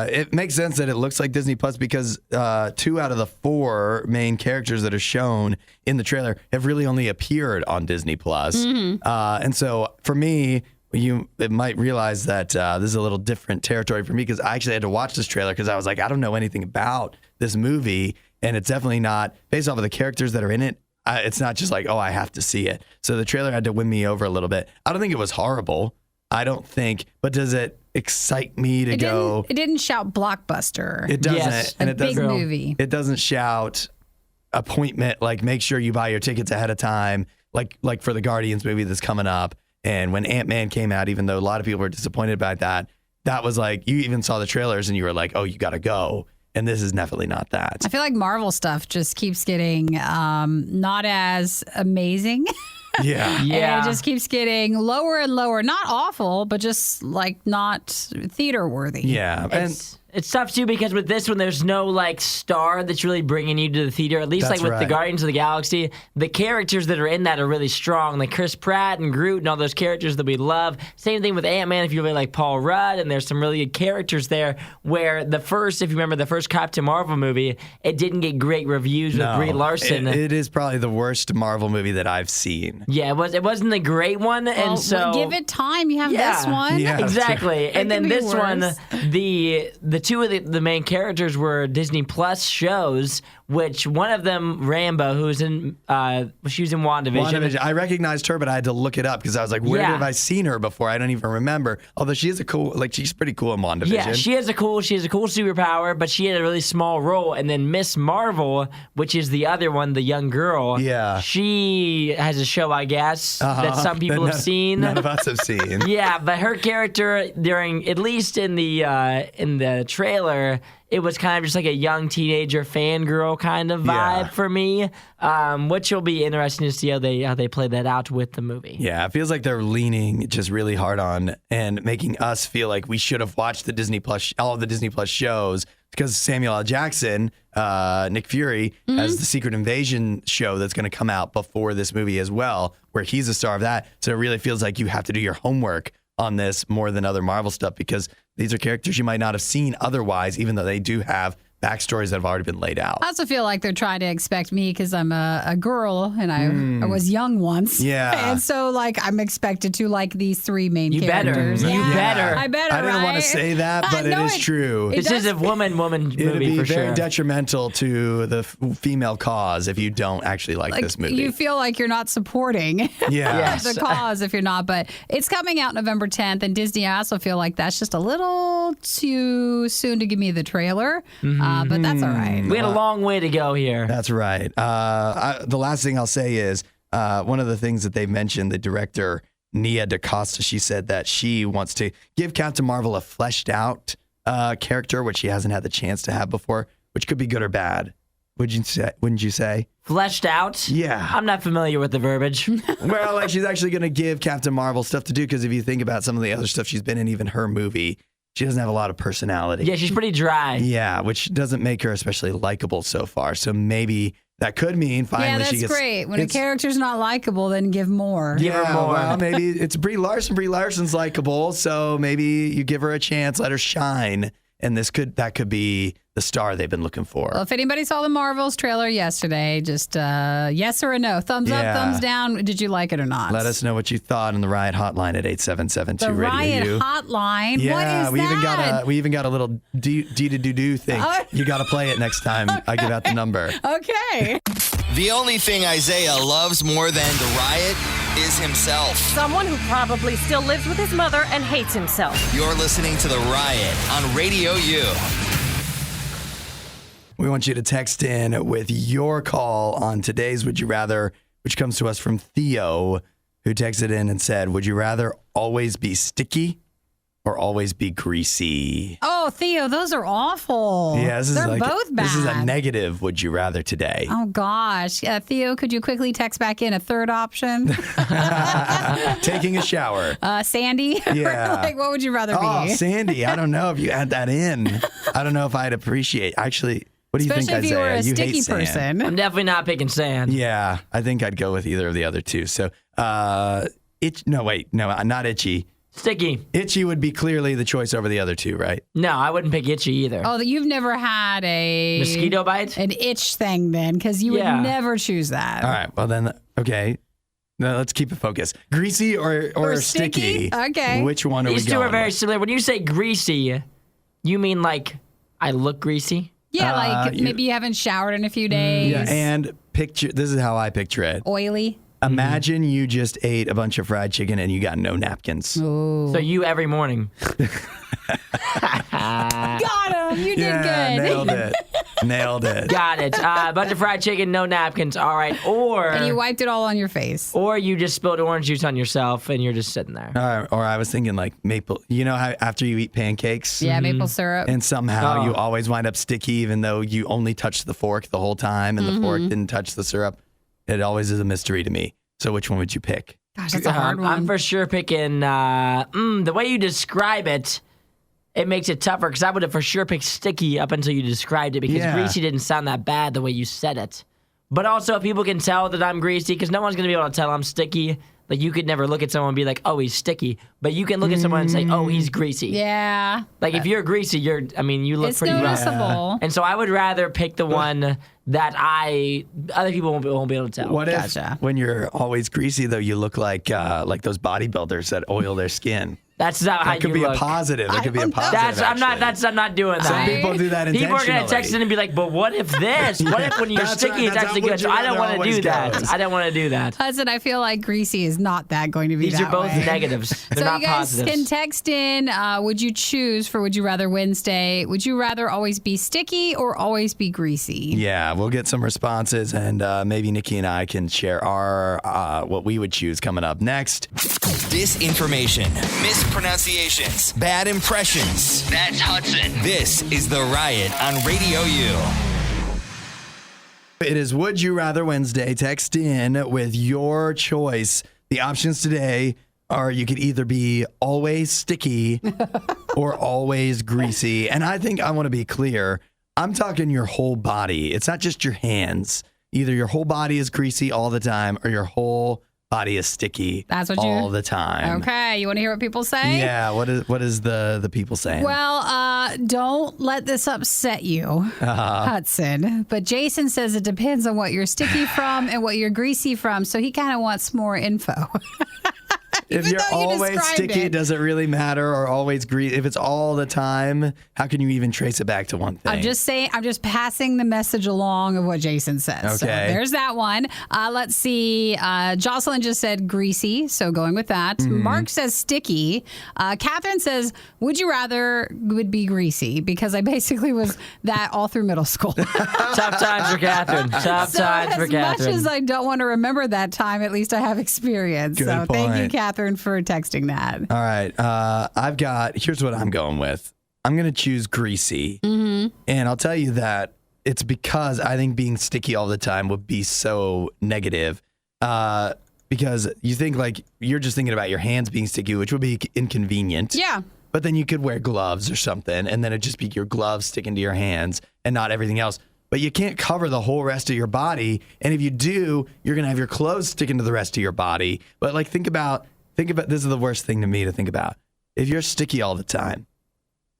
[SPEAKER 1] It makes sense that it looks like Disney Plus because 2 out of the 4 main characters that are shown in the trailer have really only appeared on Disney Plus.
[SPEAKER 2] Mm-hmm.
[SPEAKER 1] And so for me, you might realize that this is a little different territory for me because I actually had to watch this trailer because I was like, I don't know anything about this movie, and it's definitely not based off of the characters that are in it. It's not just like, oh, I have to see it. So the trailer had to win me over a little bit. I don't think it was horrible. But does it excite me to go?
[SPEAKER 2] It didn't shout blockbuster.
[SPEAKER 1] It doesn't.
[SPEAKER 3] Yes,
[SPEAKER 1] and
[SPEAKER 2] a big movie.
[SPEAKER 1] It doesn't shout appointment, like make sure you buy your tickets ahead of time, like for the Guardians movie that's coming up. And when Ant-Man came out, even though a lot of people were disappointed by that was like, you even saw the trailers and you were like, oh, you got to go. And this is definitely not that.
[SPEAKER 2] I feel like Marvel stuff just keeps getting not as amazing.
[SPEAKER 1] Yeah.
[SPEAKER 2] And it just keeps getting lower and lower. Not awful, but just like not theater worthy.
[SPEAKER 1] Yeah.
[SPEAKER 3] It's tough too because with this one, there's no like star that's really bringing you to the theater. At least
[SPEAKER 1] That's
[SPEAKER 3] like with the
[SPEAKER 1] right.
[SPEAKER 3] Guardians of the Galaxy, the characters that are in that are really strong. Like Chris Pratt and Groot and all those characters that we love. Same thing with Ant-Man if you really like Paul Rudd, and there's some really good characters there. Where if you remember the first Captain Marvel movie, it didn't get great reviews with Brie Larson.
[SPEAKER 1] It is probably the worst Marvel movie that I've seen.
[SPEAKER 3] Yeah, it wasn't the great one, and so
[SPEAKER 2] give it time. You have this one.
[SPEAKER 1] Yeah.
[SPEAKER 3] Exactly. And then
[SPEAKER 2] could be
[SPEAKER 3] this one,
[SPEAKER 2] worse.
[SPEAKER 3] the 2 of the main characters were Disney Plus shows, which one of them, Rambo, she was in WandaVision.
[SPEAKER 1] I recognized her, but I had to look it up because I was like, where have I seen her before? I don't even remember. Although she's pretty cool in WandaVision.
[SPEAKER 3] Yeah, she has a cool superpower, but she had a really small role. And then Miss Marvel, which is the other one, the young girl.
[SPEAKER 1] Yeah.
[SPEAKER 3] She has a show, I guess, that some people have seen.
[SPEAKER 1] None of us have seen.
[SPEAKER 3] Yeah, but her character at least in the trailer, it was kind of just like a young teenager fangirl kind of vibe for me, which will be interesting to see how they play that out with the movie.
[SPEAKER 1] Yeah, it feels like they're leaning just really hard on and making us feel like we should have watched all of the Disney Plus shows because Samuel L. Jackson, Nick Fury, has the Secret Invasion show that's going to come out before this movie as well, where he's a star of that. So it really feels like you have to do your homework on this more than other Marvel stuff because these are characters you might not have seen otherwise, even though they do have backstories that have already been laid out.
[SPEAKER 2] I also feel like they're trying to expect me because I'm a girl and I was young once.
[SPEAKER 1] Yeah.
[SPEAKER 2] And so, like, I'm expected to like these three main characters.
[SPEAKER 3] You better.
[SPEAKER 2] I better,
[SPEAKER 1] I didn't want to say that, but it is true.
[SPEAKER 3] This is a woman movie
[SPEAKER 1] It'd be
[SPEAKER 3] for
[SPEAKER 1] very
[SPEAKER 3] sure.
[SPEAKER 1] detrimental to the female cause if you don't actually like this movie.
[SPEAKER 2] You feel like you're not supporting the cause if you're not. But it's coming out November 10th, and Disney, I also feel like that's just a little too soon to give me the trailer. But that's all right.
[SPEAKER 3] We had a long way to go here.
[SPEAKER 1] That's right. The last thing I'll say is one of the things that they mentioned, the director, Nia DaCosta, she said that she wants to give Captain Marvel a fleshed out character, which she hasn't had the chance to have before, which could be good or bad. Wouldn't you say?
[SPEAKER 3] Fleshed out?
[SPEAKER 1] Yeah.
[SPEAKER 3] I'm not familiar with the verbiage.
[SPEAKER 1] Well, like she's actually going to give Captain Marvel stuff to do because if you think about some of the other stuff she's been in, even her movie, she doesn't have a lot of personality.
[SPEAKER 3] Yeah, she's pretty dry.
[SPEAKER 1] Yeah, which doesn't make her especially likable so far. So maybe that could mean finally she gets...
[SPEAKER 2] Yeah, that's great. When a character's not likable, then give more.
[SPEAKER 3] Give her more.
[SPEAKER 1] Well, maybe it's Brie Larson. Brie Larson's likable, so maybe you give her a chance, let her shine, and that could be the star they've been looking for.
[SPEAKER 2] Well, if anybody saw the Marvels trailer yesterday, just yes or a no. Thumbs up, thumbs down. Did you like it or not?
[SPEAKER 1] Let us know what you thought on the Riot Hotline at 8772
[SPEAKER 2] The Riot
[SPEAKER 1] RadioU.
[SPEAKER 2] Hotline?
[SPEAKER 1] Yeah,
[SPEAKER 2] what is that?
[SPEAKER 1] we even got a little do thing. You got to play it next time I give out the number.
[SPEAKER 2] Okay.
[SPEAKER 4] The only thing Isaiah loves more than the Riot is himself.
[SPEAKER 6] Someone who probably still lives with his mother and hates himself.
[SPEAKER 4] You're listening to The Riot on RadioU.
[SPEAKER 1] We want you to text in with your call on today's Would You Rather, which comes to us from Theo, who texted in and said, would you rather always be sticky or always be greasy?
[SPEAKER 2] Oh, Theo, those are awful.
[SPEAKER 1] Yeah,
[SPEAKER 2] They're both bad.
[SPEAKER 1] This is a negative Would You Rather today.
[SPEAKER 2] Oh, gosh. Theo, could you quickly text back in a third option?
[SPEAKER 1] Taking a shower.
[SPEAKER 2] Sandy?
[SPEAKER 1] Yeah.
[SPEAKER 2] Like, what would you rather be?
[SPEAKER 1] Oh, Sandy. I don't know if you add that in. I don't know if I'd appreciate. Actually, what do you think,
[SPEAKER 2] Especially if
[SPEAKER 1] Isaiah?
[SPEAKER 2] you were a
[SPEAKER 1] hate
[SPEAKER 2] sticky
[SPEAKER 1] sand.
[SPEAKER 2] person.
[SPEAKER 3] I'm definitely not picking sand.
[SPEAKER 1] Yeah, I think I'd go with either of the other two. So, not itchy.
[SPEAKER 3] Sticky.
[SPEAKER 1] Itchy would be clearly the choice over the other two, right?
[SPEAKER 3] No, I wouldn't pick itchy either.
[SPEAKER 2] Oh, you've never had a
[SPEAKER 3] Mosquito bite?
[SPEAKER 2] an itch thing then, because you would never choose that.
[SPEAKER 1] All right. Well, then, okay. Now let's keep it focused. Greasy or sticky?
[SPEAKER 2] Okay.
[SPEAKER 1] Which one are we
[SPEAKER 3] These
[SPEAKER 1] going
[SPEAKER 3] two are very
[SPEAKER 1] with?
[SPEAKER 3] similar. When you say greasy, you mean like I look greasy?
[SPEAKER 2] Yeah, like maybe you haven't showered in a few days.
[SPEAKER 1] Yeah, and this is how I picture it.
[SPEAKER 2] Oily.
[SPEAKER 1] Imagine you just ate a bunch of fried chicken and you got no napkins.
[SPEAKER 3] So you every morning.
[SPEAKER 2] Got him. You did good.
[SPEAKER 1] Nailed it.
[SPEAKER 3] Got it. A bunch of fried chicken, no napkins. All right.
[SPEAKER 2] And you wiped it all on your face.
[SPEAKER 3] Or you just spilled orange juice on yourself and you're just sitting there.
[SPEAKER 1] Or I was thinking like maple. You know how after you eat pancakes?
[SPEAKER 2] Yeah, maple syrup.
[SPEAKER 1] And somehow you always wind up sticky even though you only touched the fork the whole time and the fork didn't touch the syrup. It always is a mystery to me. So which one would you pick?
[SPEAKER 2] Gosh, that's a hard one.
[SPEAKER 3] I'm for sure picking, the way you describe it, it makes it tougher because I would have for sure picked sticky up until you described it because greasy didn't sound that bad the way you said it. But also people can tell that I'm greasy because no one's going to be able to tell I'm sticky. Like you could never look at someone and be like, oh, he's sticky. But you can look at someone and say, oh, he's greasy.
[SPEAKER 2] Yeah.
[SPEAKER 3] Like if you're greasy, you look
[SPEAKER 2] It's
[SPEAKER 3] pretty rough.
[SPEAKER 2] noticeable.
[SPEAKER 3] And so I would rather pick the one that other people won't be able to tell.
[SPEAKER 1] What if when you're always greasy though, you look like those bodybuilders that oil their skin?
[SPEAKER 3] That's not how you look.
[SPEAKER 1] That could be a positive. That could be a positive.
[SPEAKER 3] I'm not doing that.
[SPEAKER 1] Some people do that intentionally.
[SPEAKER 3] People are going to text in and be like, but what if this? What if when you're sticky, it's actually good? So I don't want to do that. I don't want to do that.
[SPEAKER 2] Hudson, I feel like greasy is not that going to be
[SPEAKER 3] These
[SPEAKER 2] that
[SPEAKER 3] are both
[SPEAKER 2] way.
[SPEAKER 3] negatives. They're
[SPEAKER 2] so
[SPEAKER 3] not
[SPEAKER 2] you guys
[SPEAKER 3] positives.
[SPEAKER 2] can text in, would you choose for Would You Rather Wednesday? Would you rather always be sticky or always be greasy?
[SPEAKER 1] Yeah, we'll get some responses, and maybe Nikki and I can share our what we would choose coming up next.
[SPEAKER 4] Disinformation, mispronunciations, bad impressions. That's Hudson. This is The Riot on RadioU.
[SPEAKER 1] It is Would You Rather Wednesday. Text in with your choice. The options today are you could either be always sticky or always greasy. And I think I want to be clear. I'm talking your whole body. It's not just your hands. Either your whole body is greasy all the time or your whole body is sticky
[SPEAKER 2] That's what
[SPEAKER 1] all the time.
[SPEAKER 2] Okay, you want to hear what people say?
[SPEAKER 1] Yeah, what is the people saying?
[SPEAKER 2] Well, don't let this upset you, Hudson. But Jason says it depends on what you're sticky from and what you're greasy from, so he kind of wants more info.
[SPEAKER 1] If you're always sticky, does it really matter? Or always greasy? If it's all the time, how can you even trace it back to one thing?
[SPEAKER 2] I'm just passing the message along of what Jason says.
[SPEAKER 1] Okay.
[SPEAKER 2] So there's that one. Let's see. Jocelyn just said greasy, so going with that. Mark says sticky. Catherine says, would you rather would be greasy? Because I basically was that all through middle school.
[SPEAKER 3] Tough times for Catherine. Tough times for Catherine.
[SPEAKER 2] As much as I don't want to remember that time, at least I have experience.
[SPEAKER 1] Good
[SPEAKER 2] so
[SPEAKER 1] point.
[SPEAKER 2] thank you, Catherine, for texting that.
[SPEAKER 1] All right. Here's what I'm going with. I'm going to choose greasy. And I'll tell you that it's because I think being sticky all the time would be so negative. Because you think like you're just thinking about your hands being sticky, which would be inconvenient.
[SPEAKER 2] Yeah.
[SPEAKER 1] But then you could wear gloves or something, and then it'd just be your gloves sticking to your hands and not everything else. But you can't cover the whole rest of your body. And if you do, you're going to have your clothes sticking to the rest of your body. But like think about this is the worst thing to me to think about. If you're sticky all the time,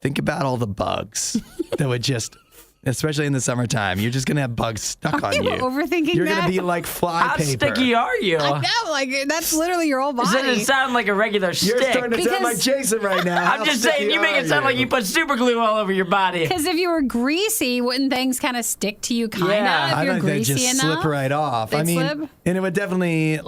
[SPEAKER 1] think about all the bugs that would just, especially in the summertime, you're just going to have bugs stuck on you.
[SPEAKER 2] Overthinking
[SPEAKER 1] You're
[SPEAKER 2] that?
[SPEAKER 1] going to be like fly
[SPEAKER 3] How
[SPEAKER 1] paper.
[SPEAKER 3] sticky are you?
[SPEAKER 2] I know, like that's literally your whole body.
[SPEAKER 3] This doesn't sound like a regular stick.
[SPEAKER 1] You're starting to sound like Jason right now.
[SPEAKER 3] I'm just saying, you make it sound like you put super glue all over your body.
[SPEAKER 2] Because if you were greasy, wouldn't things kind of stick to you? If
[SPEAKER 1] I
[SPEAKER 2] you're
[SPEAKER 1] think they
[SPEAKER 2] greasy
[SPEAKER 1] just
[SPEAKER 2] enough,
[SPEAKER 1] slip right off.
[SPEAKER 2] they'd slip?
[SPEAKER 1] And it would definitely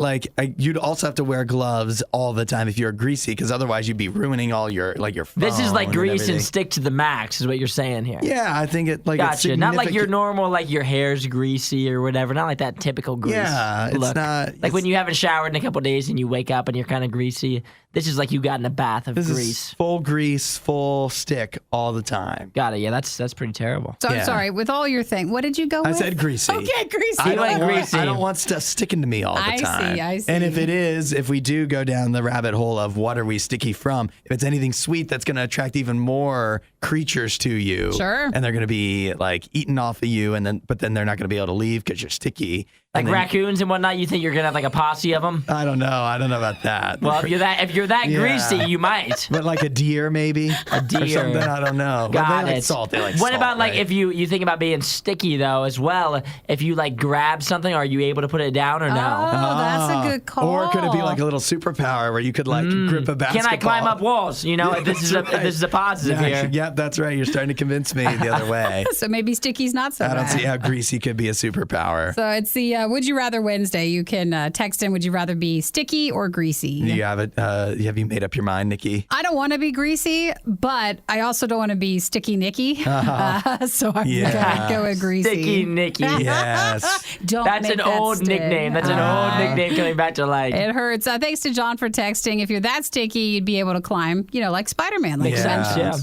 [SPEAKER 1] you'd also have to wear gloves all the time if you're greasy, because otherwise you'd be ruining all your your phone.
[SPEAKER 3] This is like grease
[SPEAKER 1] everything.
[SPEAKER 3] and stick to the max, is what you're saying here.
[SPEAKER 1] Yeah, I think it like it's
[SPEAKER 3] Gotcha. Not like your
[SPEAKER 1] significant-
[SPEAKER 3] normal, like your hair's greasy or whatever. Not like that typical grease.
[SPEAKER 1] Yeah, it's
[SPEAKER 3] look.
[SPEAKER 1] not-
[SPEAKER 3] Like when you haven't showered in a couple days and you wake up and you're kind of greasy. This is like you got in a bath of
[SPEAKER 1] This
[SPEAKER 3] grease.
[SPEAKER 1] is full grease, full stick all the time.
[SPEAKER 3] Got it. Yeah, that's pretty terrible.
[SPEAKER 2] So
[SPEAKER 1] Yeah.
[SPEAKER 2] I'm sorry. With all your thing, what did you go with?
[SPEAKER 1] I said greasy.
[SPEAKER 2] Okay, greasy.
[SPEAKER 1] I
[SPEAKER 3] like
[SPEAKER 1] don't want,
[SPEAKER 3] greasy.
[SPEAKER 1] I don't want stuff sticking to me all the
[SPEAKER 2] I see,
[SPEAKER 1] time.
[SPEAKER 2] I see.
[SPEAKER 1] And if we do go down the rabbit hole of what are we sticky from, if it's anything sweet, that's going to attract even more creatures to you.
[SPEAKER 2] Sure.
[SPEAKER 1] And they're going to be like eating off of you, but then they're not going to be able to leave because you're sticky.
[SPEAKER 3] Like
[SPEAKER 1] And then-
[SPEAKER 3] raccoons and whatnot, you think you're gonna have like a posse of them?
[SPEAKER 1] I don't know. I don't know about that.
[SPEAKER 3] Well, if you're that
[SPEAKER 1] Yeah.
[SPEAKER 3] greasy, you might.
[SPEAKER 1] But like a deer, maybe? A
[SPEAKER 3] deer.
[SPEAKER 1] Or something, I don't know.
[SPEAKER 3] Got
[SPEAKER 1] Well, they
[SPEAKER 3] it.
[SPEAKER 1] like salt. They like
[SPEAKER 3] what
[SPEAKER 1] salt,
[SPEAKER 3] about like
[SPEAKER 1] right?
[SPEAKER 3] if you think about being sticky though as well? If you like grab something, are you able to put it down or no?
[SPEAKER 2] Oh, that's a good call.
[SPEAKER 1] Or could it be like a little superpower where you could like grip a basketball?
[SPEAKER 3] Can I climb up walls? You know, if this is
[SPEAKER 1] That's
[SPEAKER 3] if this is a positive
[SPEAKER 1] right.
[SPEAKER 3] here.
[SPEAKER 1] Yep, that's right. You're starting to convince me the other way.
[SPEAKER 2] So maybe sticky's not so
[SPEAKER 1] I don't
[SPEAKER 2] bad.
[SPEAKER 1] see how greasy could be a superpower.
[SPEAKER 2] So it's the Would You Rather Wednesday. You can text in, would you rather be sticky or greasy?
[SPEAKER 1] Do you have it? Have you made up your mind, Nikki?
[SPEAKER 2] I don't want to be greasy, but I also don't want to be sticky Nicky. So I'm going to go with greasy.
[SPEAKER 3] Sticky Nicky.
[SPEAKER 1] Yes.
[SPEAKER 2] Don't
[SPEAKER 3] That's
[SPEAKER 2] make
[SPEAKER 3] an
[SPEAKER 2] that
[SPEAKER 3] old
[SPEAKER 2] stick.
[SPEAKER 3] nickname. That's an old nickname coming back to life.
[SPEAKER 2] It hurts. Thanks to John for texting. If you're that sticky, you'd be able to climb, like Spider-Man. Like
[SPEAKER 3] Makes sense, yeah.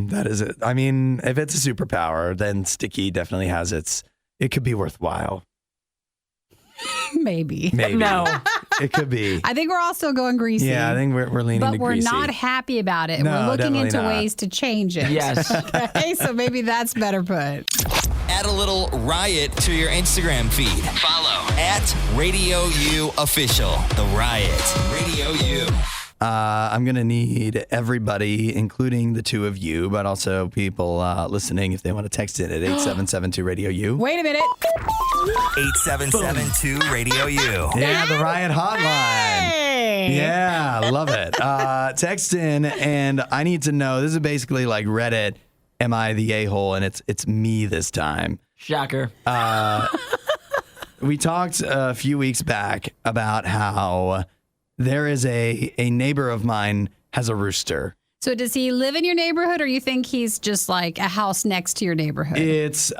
[SPEAKER 1] That is it. I mean, if it's a superpower, then sticky definitely has it could be worthwhile.
[SPEAKER 2] Maybe.
[SPEAKER 3] No.
[SPEAKER 1] It could be.
[SPEAKER 2] I think we're all still going greasy.
[SPEAKER 1] Yeah, I think we're leaning
[SPEAKER 2] But
[SPEAKER 1] to
[SPEAKER 2] we're
[SPEAKER 1] greasy.
[SPEAKER 2] not happy about it.
[SPEAKER 1] No,
[SPEAKER 2] We're looking
[SPEAKER 1] definitely
[SPEAKER 2] into
[SPEAKER 1] not.
[SPEAKER 2] ways to change it.
[SPEAKER 3] Yes.
[SPEAKER 2] Okay, so maybe that's better put.
[SPEAKER 4] Add a little riot to your Instagram feed. Follow at RadioU Official. The Riot. Radio U.
[SPEAKER 1] I'm going to need everybody, including the two of you, but also people listening, if they want to text in at 8772-RADIO-U.
[SPEAKER 2] Wait a minute.
[SPEAKER 4] 8772-RADIO-U.
[SPEAKER 1] Yeah, the Riot Hotline.
[SPEAKER 2] Hey.
[SPEAKER 1] Yeah, love it. Text in, and I need to know, this is basically like Reddit, am I the a-hole? And it's me this time.
[SPEAKER 3] Shocker.
[SPEAKER 1] We talked a few weeks back about how there is a neighbor of mine has a rooster.
[SPEAKER 2] So does he live in your neighborhood, or you think he's just like a house next to your neighborhood?
[SPEAKER 1] It's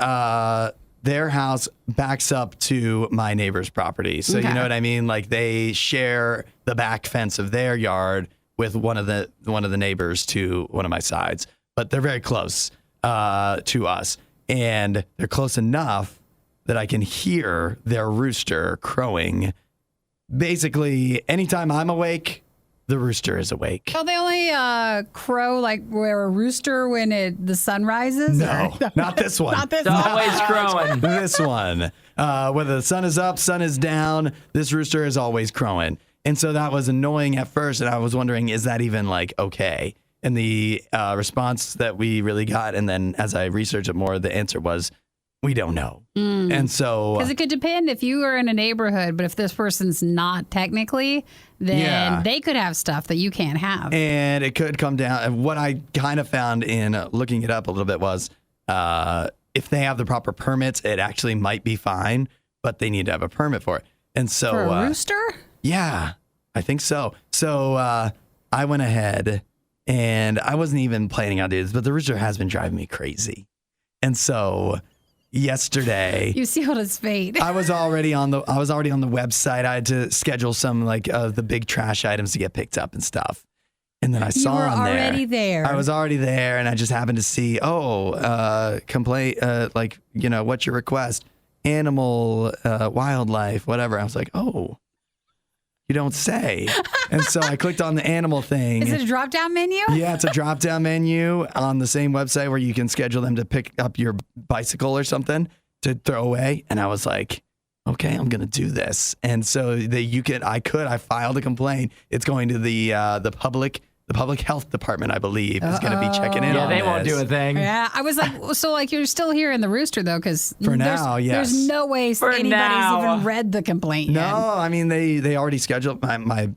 [SPEAKER 1] their house backs up to my neighbor's property. So
[SPEAKER 2] Okay.
[SPEAKER 1] you know what I mean? Like they share the back fence of their yard with one of the neighbors to one of my sides. But they're very close to us. And they're close enough that I can hear their rooster crowing. Basically, anytime I'm awake, the rooster is awake.
[SPEAKER 2] Oh, they only crow like where a rooster when the sun rises?
[SPEAKER 1] No, not this one.
[SPEAKER 2] Not this
[SPEAKER 3] It's
[SPEAKER 2] one.
[SPEAKER 3] always crowing.
[SPEAKER 1] This one. Whether the sun is up, sun is down, this rooster is always crowing. And so that was annoying at first, and I was wondering, is that even like okay? And the response that we really got, and then as I researched it more, the answer was, we don't know. And so...
[SPEAKER 2] Because it could depend if you are in a neighborhood, but if this person's not technically, then they could have stuff that you can't have.
[SPEAKER 1] And it could come down... And what I kind of found in looking it up a little bit was if they have the proper permits, it actually might be fine, but they need to have a permit for it. And so...
[SPEAKER 2] For a rooster?
[SPEAKER 1] Yeah, I think so. So I went ahead, and I wasn't even planning on doing this, but the rooster has been driving me crazy. And so... Yesterday,
[SPEAKER 2] you sealed his fate.
[SPEAKER 1] I was already on the website. I had to schedule some like the big trash items to get picked up and stuff. And then I saw him there.
[SPEAKER 2] You were already there.
[SPEAKER 1] I was already there, and I just happened to see, complaint, like, you know, what's your request? Animal, wildlife, whatever. I was like, oh, you don't say. And so I clicked on the animal thing.
[SPEAKER 2] Is it a drop-down menu?
[SPEAKER 1] Yeah, it's a drop-down menu on the same website where you can schedule them to pick up your bicycle or something to throw away. And I was like, okay, I'm going to do this. And so I filed a complaint. It's going to the public health department, I believe, is going to be checking in on
[SPEAKER 3] they
[SPEAKER 1] this.
[SPEAKER 3] won't do a thing.
[SPEAKER 2] Yeah, I was like, so like you're still here in the rooster though, because there's no way anybody's even read the complaint yet.
[SPEAKER 1] No, I mean they already scheduled my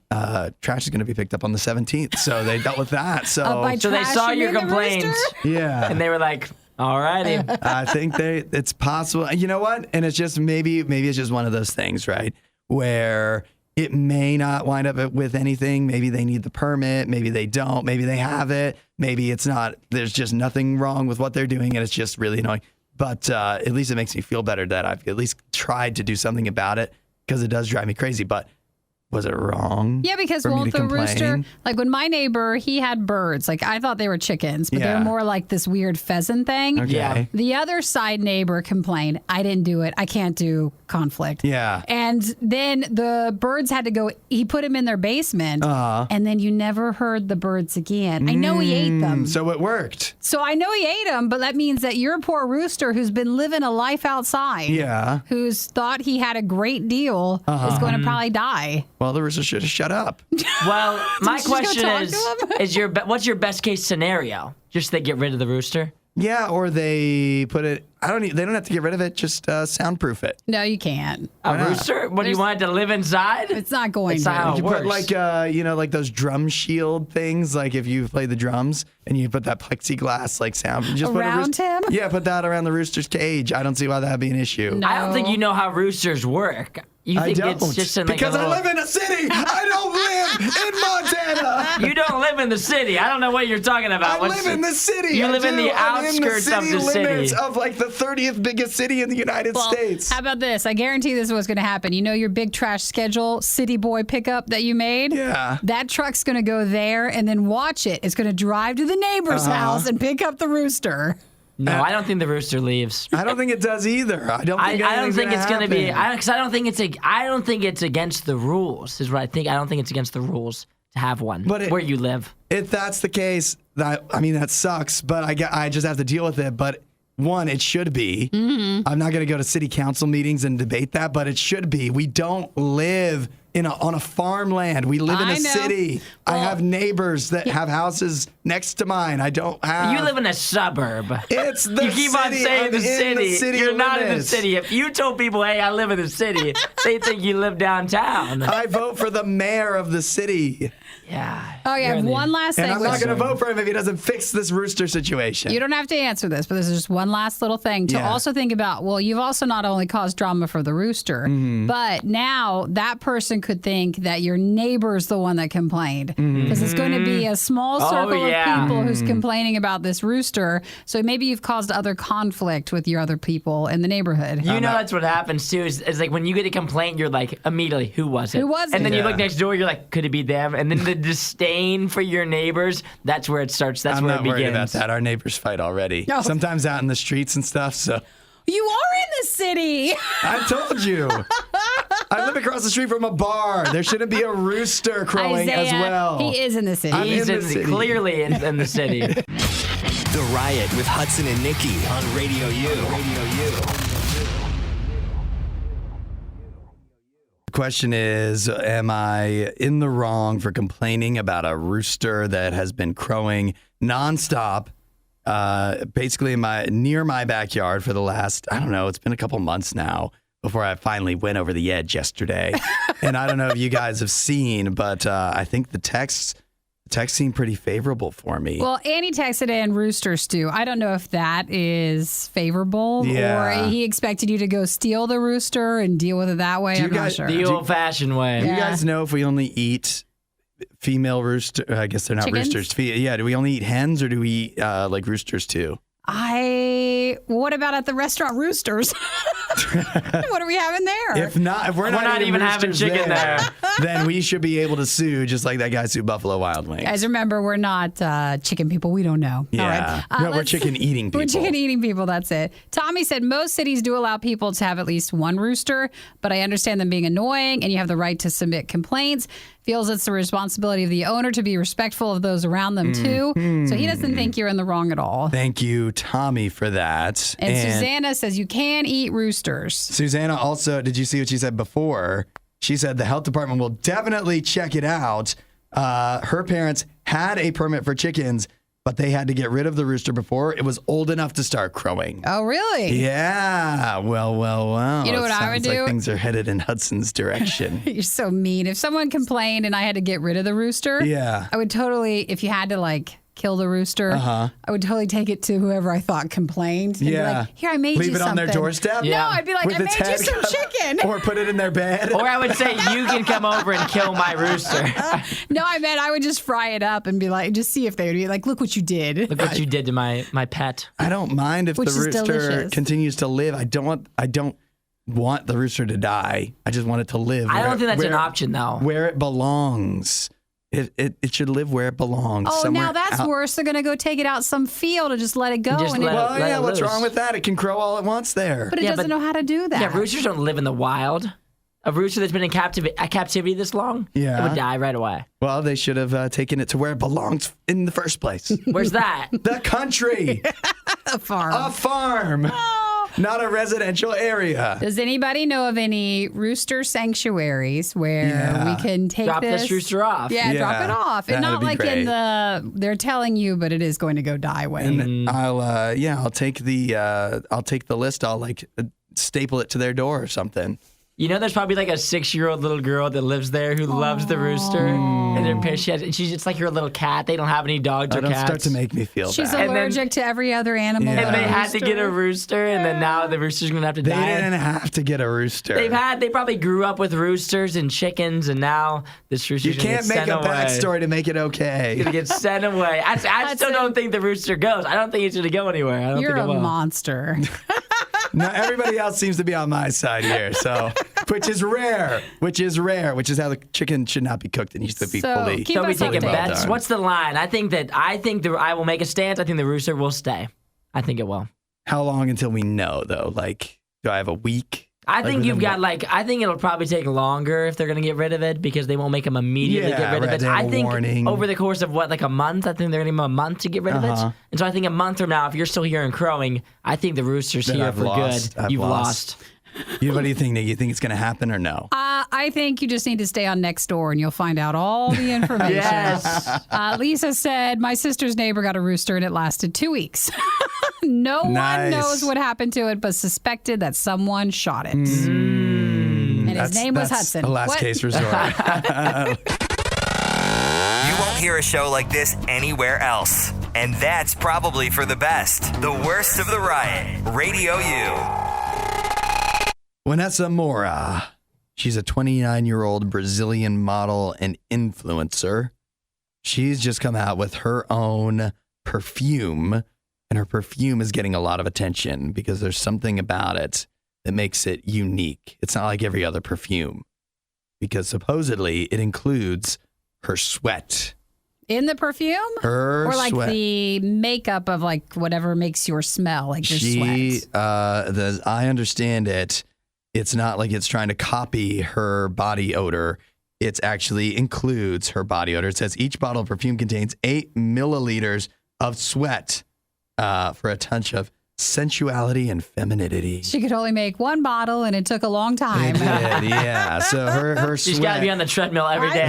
[SPEAKER 1] trash is going to be picked up on the 17th, so they dealt with that. So
[SPEAKER 3] they saw your complaint,
[SPEAKER 1] yeah,
[SPEAKER 3] and they were like, all righty.
[SPEAKER 1] I think it's possible. You know what? And it's just maybe it's just one of those things, right? Where it may not wind up with anything. Maybe they need the permit. Maybe they don't. Maybe they have it. Maybe it's not. There's just nothing wrong with what they're doing, and it's just really annoying. But at least it makes me feel better that I've at least tried to do something about it, because it does drive me crazy. But was it wrong?
[SPEAKER 2] Yeah, because won't the rooster, like when my neighbor, he had birds. Like I thought they were chickens, but they were more like this weird pheasant thing.
[SPEAKER 1] Okay. Yeah.
[SPEAKER 2] The other side neighbor complained, I didn't do it. I can't do conflict.
[SPEAKER 1] Yeah.
[SPEAKER 2] And then the birds had to go, he put them in their basement, and then you never heard the birds again. I know he ate them.
[SPEAKER 1] So it worked.
[SPEAKER 2] So I know he ate them, but that means that your poor rooster who's been living a life outside, who's thought he had a great deal, is going to probably die.
[SPEAKER 1] Well, the rooster should have shut up.
[SPEAKER 3] Well, my question is what's your best case scenario? Just they get rid of the rooster?
[SPEAKER 1] Yeah, or they put it. They don't have to get rid of it. Just soundproof it.
[SPEAKER 2] No, you can't.
[SPEAKER 3] A rooster? What, do you want it to live inside?
[SPEAKER 2] It's not going to.
[SPEAKER 3] That's how it works.
[SPEAKER 1] Put like like those drum shield things. Like if you play the drums and you put that plexiglass like sound, you just
[SPEAKER 2] around him.
[SPEAKER 1] Yeah, put that around the rooster's cage. I don't see why that'd be an issue.
[SPEAKER 2] No.
[SPEAKER 3] I don't think you know how roosters work. You think it's just in
[SPEAKER 1] because I live in a city. I don't live in Montana.
[SPEAKER 3] You don't live in the city. I don't know what you're talking about.
[SPEAKER 1] I live in the city.
[SPEAKER 3] You live in the outskirts of the city.
[SPEAKER 1] Limits of like the 30th biggest city in the United States.
[SPEAKER 2] How about this? I guarantee this is what's going to happen. You know your big trash schedule, city boy pickup that you made?
[SPEAKER 1] Yeah.
[SPEAKER 2] That truck's going to go there and then watch it. It's going to drive to the neighbor's house and pick up the rooster.
[SPEAKER 3] No, I don't think the rooster leaves.
[SPEAKER 1] I don't think it does either. I don't think
[SPEAKER 3] it's going to be. Because I don't think it's against the rules. Is what I think. I don't think it's against the rules to have one where you live.
[SPEAKER 1] If that's the case, that sucks. But I just have to deal with it. But one, it should be. Mm-hmm. I'm not going to go to city council meetings and debate that, but it should be. We don't live on a farmland. We live in a city. Well, I have neighbors that have houses next to mine. I don't have.
[SPEAKER 3] You live in a suburb.
[SPEAKER 1] It's the
[SPEAKER 3] You keep on saying the city. You're not in the city. If you told people, hey, I live in the city, they think you live downtown.
[SPEAKER 1] I vote for the mayor of the city.
[SPEAKER 3] Yeah.
[SPEAKER 2] Oh, yeah. One last thing.
[SPEAKER 1] And I'm not going to vote for him if he doesn't fix this rooster situation.
[SPEAKER 2] You don't have to answer this, but this is just one last little thing to also think about. Well, you've also not only caused drama for the rooster, but now that person could think that your neighbor's the one that complained. Because it's going to be a small circle of people who's complaining about this rooster. So maybe you've caused other conflict with your other people in the neighborhood.
[SPEAKER 3] You know that's what happens, too. Is like when you get a complaint, you're like, immediately, who was it?
[SPEAKER 2] Who was it?
[SPEAKER 3] And then you look next door, you're like, could it be them? And then the disdain for your neighbors, that's where it starts. That's where it begins.
[SPEAKER 1] I'm not worried about that. Our neighbors fight already. No. Sometimes out in the streets and stuff, so...
[SPEAKER 2] You are in the city.
[SPEAKER 1] I told you. I live across the street from a bar. There shouldn't be a rooster crowing as well.
[SPEAKER 2] He is in the city.
[SPEAKER 3] He's clearly in the city.
[SPEAKER 4] The Riot with Hudson and Nikki on Radio U. Radio U.
[SPEAKER 1] question is, am I in the wrong for complaining about a rooster that has been crowing nonstop, basically near my backyard for the last, I don't know, it's been a couple months now before I finally went over the edge yesterday. And I don't know if you guys have seen, but I think the text seemed pretty favorable for me.
[SPEAKER 2] Well, Annie texted in rooster stew. I don't know if that is favorable or he expected you to go steal the rooster and deal with it that way. I'm not sure.
[SPEAKER 3] The old-fashioned way.
[SPEAKER 1] Do you guys know if we only eat female rooster? I guess they're not
[SPEAKER 2] Chickens?
[SPEAKER 1] roosters. Yeah, do we only eat hens or do we eat like roosters too?
[SPEAKER 2] What about at the restaurant Roosters? What are we having there?
[SPEAKER 1] If we're not
[SPEAKER 3] even having chicken there,
[SPEAKER 1] then we should be able to sue just like that guy sued Buffalo Wild Wings.
[SPEAKER 2] Guys, remember, we're not chicken people. We don't know.
[SPEAKER 1] Yeah.
[SPEAKER 2] All right.
[SPEAKER 1] No, we're chicken eating people.
[SPEAKER 2] We're chicken eating people. That's it. Tommy said most cities do allow people to have at least one rooster, but I understand them being annoying and you have the right to submit complaints. Feels it's the responsibility of the owner to be respectful of those around them too. So he doesn't think you're in the wrong at all.
[SPEAKER 1] Thank you, Tommy, for that.
[SPEAKER 2] And Susanna says you can eat roosters.
[SPEAKER 1] Susanna also, did you see what she said before? She said the health department will definitely check it out. Her parents had a permit for chickens, but they had to get rid of the rooster before it was old enough to start crowing.
[SPEAKER 2] Oh, really?
[SPEAKER 1] Yeah. Well.
[SPEAKER 2] You know what I would do?
[SPEAKER 1] Like things are headed in Hudson's direction.
[SPEAKER 2] You're so mean. If someone complained and I had to get rid of the rooster, I would totally, if you had to like kill the rooster, I would totally take it to whoever I thought complained. And be like, here, I made
[SPEAKER 1] Leave
[SPEAKER 2] you
[SPEAKER 1] it
[SPEAKER 2] something.
[SPEAKER 1] on their doorstep?
[SPEAKER 2] No, I'd be like,
[SPEAKER 1] With
[SPEAKER 2] I
[SPEAKER 1] its
[SPEAKER 2] made you
[SPEAKER 1] head
[SPEAKER 2] some chicken.
[SPEAKER 1] Or put it in their bed.
[SPEAKER 3] Or I would say, you can come over and kill my rooster.
[SPEAKER 2] No, I meant I would just fry it up and be like, just see if they would be like, look what you did.
[SPEAKER 3] Look what you did to my pet.
[SPEAKER 1] I don't mind if the rooster continues to live. I don't want the rooster to die. I just want it to live.
[SPEAKER 3] I don't think that's an option, though.
[SPEAKER 1] Where it belongs. It should live where it belongs.
[SPEAKER 2] Oh, now that's worse. They're going to go take it out some field and just let it go.
[SPEAKER 1] What's wrong with that? It can crow all it wants there.
[SPEAKER 2] But it doesn't know how to do that.
[SPEAKER 3] Yeah, roosters don't live in the wild. A rooster that's been in captivity this long, it would die right away.
[SPEAKER 1] Well, they should have taken it to where it belongs in the first place.
[SPEAKER 3] Where's that?
[SPEAKER 1] The country.
[SPEAKER 2] A farm.
[SPEAKER 1] A farm. Oh. Not a residential area.
[SPEAKER 2] Does anybody know of any rooster sanctuaries where we can
[SPEAKER 3] drop this rooster off?
[SPEAKER 2] Yeah, drop it off. And not like great. They're telling you, but it is going to go die way.
[SPEAKER 1] And I'll take the list. I'll like staple it to their door or something.
[SPEAKER 3] You know, there's probably like a 6-year-old little girl that lives there who loves the rooster. And she's just like her little cat. They don't have any dogs or cats.
[SPEAKER 1] Don't start to make me feel bad.
[SPEAKER 2] She's allergic to every other animal.
[SPEAKER 3] And they had to get a rooster, and then now the rooster's going to have to die.
[SPEAKER 1] They didn't have to get a rooster.
[SPEAKER 3] They probably grew up with roosters and chickens, and now this rooster's going to get sent away.
[SPEAKER 1] You can't make a backstory to make it okay.
[SPEAKER 3] It's going to get sent away. I still don't think the rooster goes. I don't think it's going to go anywhere.
[SPEAKER 2] You're a monster.
[SPEAKER 1] No, everybody else seems to be on my side here, which is rare. Which is how the chicken should not be cooked. It needs to be fully.
[SPEAKER 3] So we taking bets. What's the line? I will make a stance. I think the rooster will stay. I think it will.
[SPEAKER 1] How long until we know, though? Like, do I have a week?
[SPEAKER 3] I think I think it'll probably take longer if they're going to get rid of it because they won't make them immediately get rid of it. I think over the course of a month, I think they're going to give them a month to get rid of it. And so I think a month from now, if you're still hearing crowing, I think the rooster's here for good. You've lost.
[SPEAKER 1] What do you think, Nick? You think it's going to happen or no?
[SPEAKER 2] I think you just need to stay on Nextdoor and you'll find out all the information.
[SPEAKER 3] Yes.
[SPEAKER 2] Lisa said, my sister's neighbor got a rooster and it lasted 2 weeks. No one knows what happened to it, but suspected that someone shot it. And his name was Hudson.
[SPEAKER 1] A last case resort.
[SPEAKER 4] You won't hear a show like this anywhere else. And that's probably for the best. The Worst of the Riot. Radio U.
[SPEAKER 1] Vanessa Moura. She's a 29-year-old Brazilian model and influencer. She's just come out with her own perfume, and her perfume is getting a lot of attention because there's something about it that makes it unique. It's not like every other perfume because supposedly it includes her sweat.
[SPEAKER 2] In the perfume?
[SPEAKER 1] Or
[SPEAKER 2] like
[SPEAKER 1] sweat.
[SPEAKER 2] The makeup of like whatever makes your smell, like your sweat.
[SPEAKER 1] As I understand it, it's not like it's trying to copy her body odor. It actually includes her body odor. It says each bottle of perfume contains 8 milliliters of sweat for a touch of sensuality and femininity.
[SPEAKER 2] She could only make one bottle, and it took a long time.
[SPEAKER 1] It did, yeah. So her
[SPEAKER 3] She's
[SPEAKER 1] sweat.
[SPEAKER 3] got to be on the treadmill every day.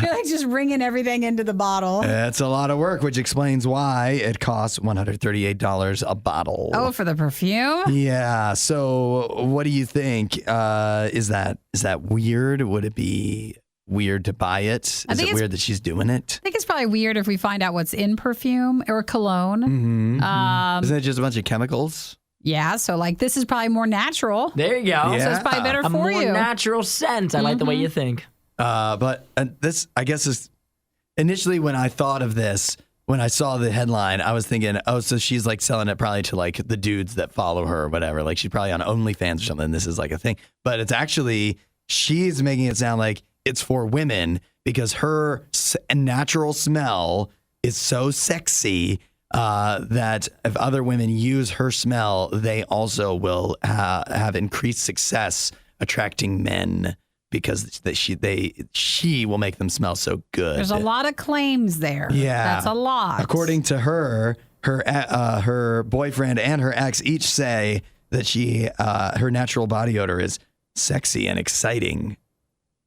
[SPEAKER 2] You're like just wringing everything into the bottle.
[SPEAKER 1] It's a lot of work, which explains why it costs $138 a bottle.
[SPEAKER 2] Oh, for the perfume?
[SPEAKER 1] Yeah. So what do you think? Is that weird? Would it be weird to buy it? Is it weird that she's doing it?
[SPEAKER 2] I think it's probably weird if we find out what's in perfume or cologne.
[SPEAKER 1] Mm-hmm. Isn't it just a bunch of chemicals?
[SPEAKER 2] Yeah, so like this is probably more natural.
[SPEAKER 3] There you go.
[SPEAKER 1] Yeah.
[SPEAKER 2] So it's probably better
[SPEAKER 3] A
[SPEAKER 2] for
[SPEAKER 3] more
[SPEAKER 2] you.
[SPEAKER 3] natural scent. I like the way you think.
[SPEAKER 1] But this, I guess, is initially when I thought of this, when I saw the headline, I was thinking, oh, so she's like selling it probably to like the dudes that follow her or whatever. Like she's probably on OnlyFans or something. This is like a thing. But it's actually, she's making it sound like it's for women because her natural smell is so sexy that if other women use her smell, they also will have increased success attracting men because she will make them smell so good.
[SPEAKER 2] There's a lot of claims there.
[SPEAKER 1] Yeah.
[SPEAKER 2] That's a lot.
[SPEAKER 1] According to her boyfriend and her ex each say that her natural body odor is sexy and exciting.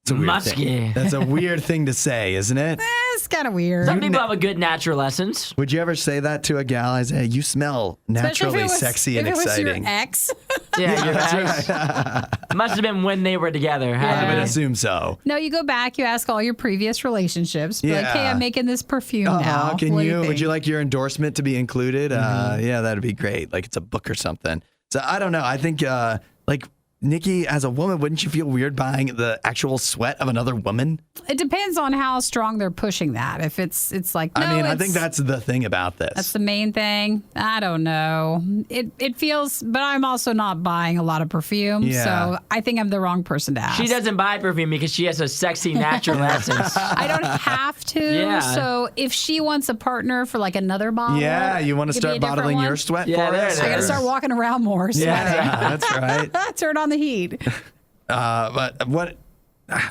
[SPEAKER 1] It's a weird
[SPEAKER 3] Musky.
[SPEAKER 1] thing. That's a weird thing to say, isn't it?
[SPEAKER 2] It's kind of weird.
[SPEAKER 3] Some people have a good natural essence.
[SPEAKER 1] Would you ever say that to a gal? I say, you smell naturally sexy and exciting.
[SPEAKER 2] If it was your ex.
[SPEAKER 3] Yeah, your ex. Must have been when they were together.
[SPEAKER 1] I would assume so.
[SPEAKER 2] No, you go back, you ask all your previous relationships. Be like,
[SPEAKER 1] Yeah.
[SPEAKER 2] hey, I'm making this perfume now.
[SPEAKER 1] Can
[SPEAKER 2] What do
[SPEAKER 1] you?
[SPEAKER 2] think?
[SPEAKER 1] Would you like your endorsement to be included? Yeah, that'd be great. Like it's a book or something. So I don't know. I think like Nikki, as a woman, wouldn't you feel weird buying the actual sweat of another woman?
[SPEAKER 2] It depends on how strong they're pushing that. If it's like, no,
[SPEAKER 1] I think that's the thing about this.
[SPEAKER 2] that's the main thing. I don't know. It feels, but I'm also not buying a lot of perfume,
[SPEAKER 1] Yeah.
[SPEAKER 2] so I think I'm the wrong person to ask.
[SPEAKER 3] She doesn't buy perfume because she has a sexy natural essence.
[SPEAKER 2] I don't have to.
[SPEAKER 3] Yeah.
[SPEAKER 2] So if she wants a partner for like another bottle,
[SPEAKER 1] Yeah, you want to
[SPEAKER 2] give me a
[SPEAKER 1] start
[SPEAKER 2] different
[SPEAKER 1] bottling
[SPEAKER 2] one?
[SPEAKER 1] your sweat
[SPEAKER 3] Yeah,
[SPEAKER 1] for
[SPEAKER 3] there
[SPEAKER 1] us?
[SPEAKER 3] it
[SPEAKER 2] I got to
[SPEAKER 3] is.
[SPEAKER 2] start walking around more.
[SPEAKER 1] Yeah, that's right.
[SPEAKER 2] Turn on the heat.
[SPEAKER 1] But what?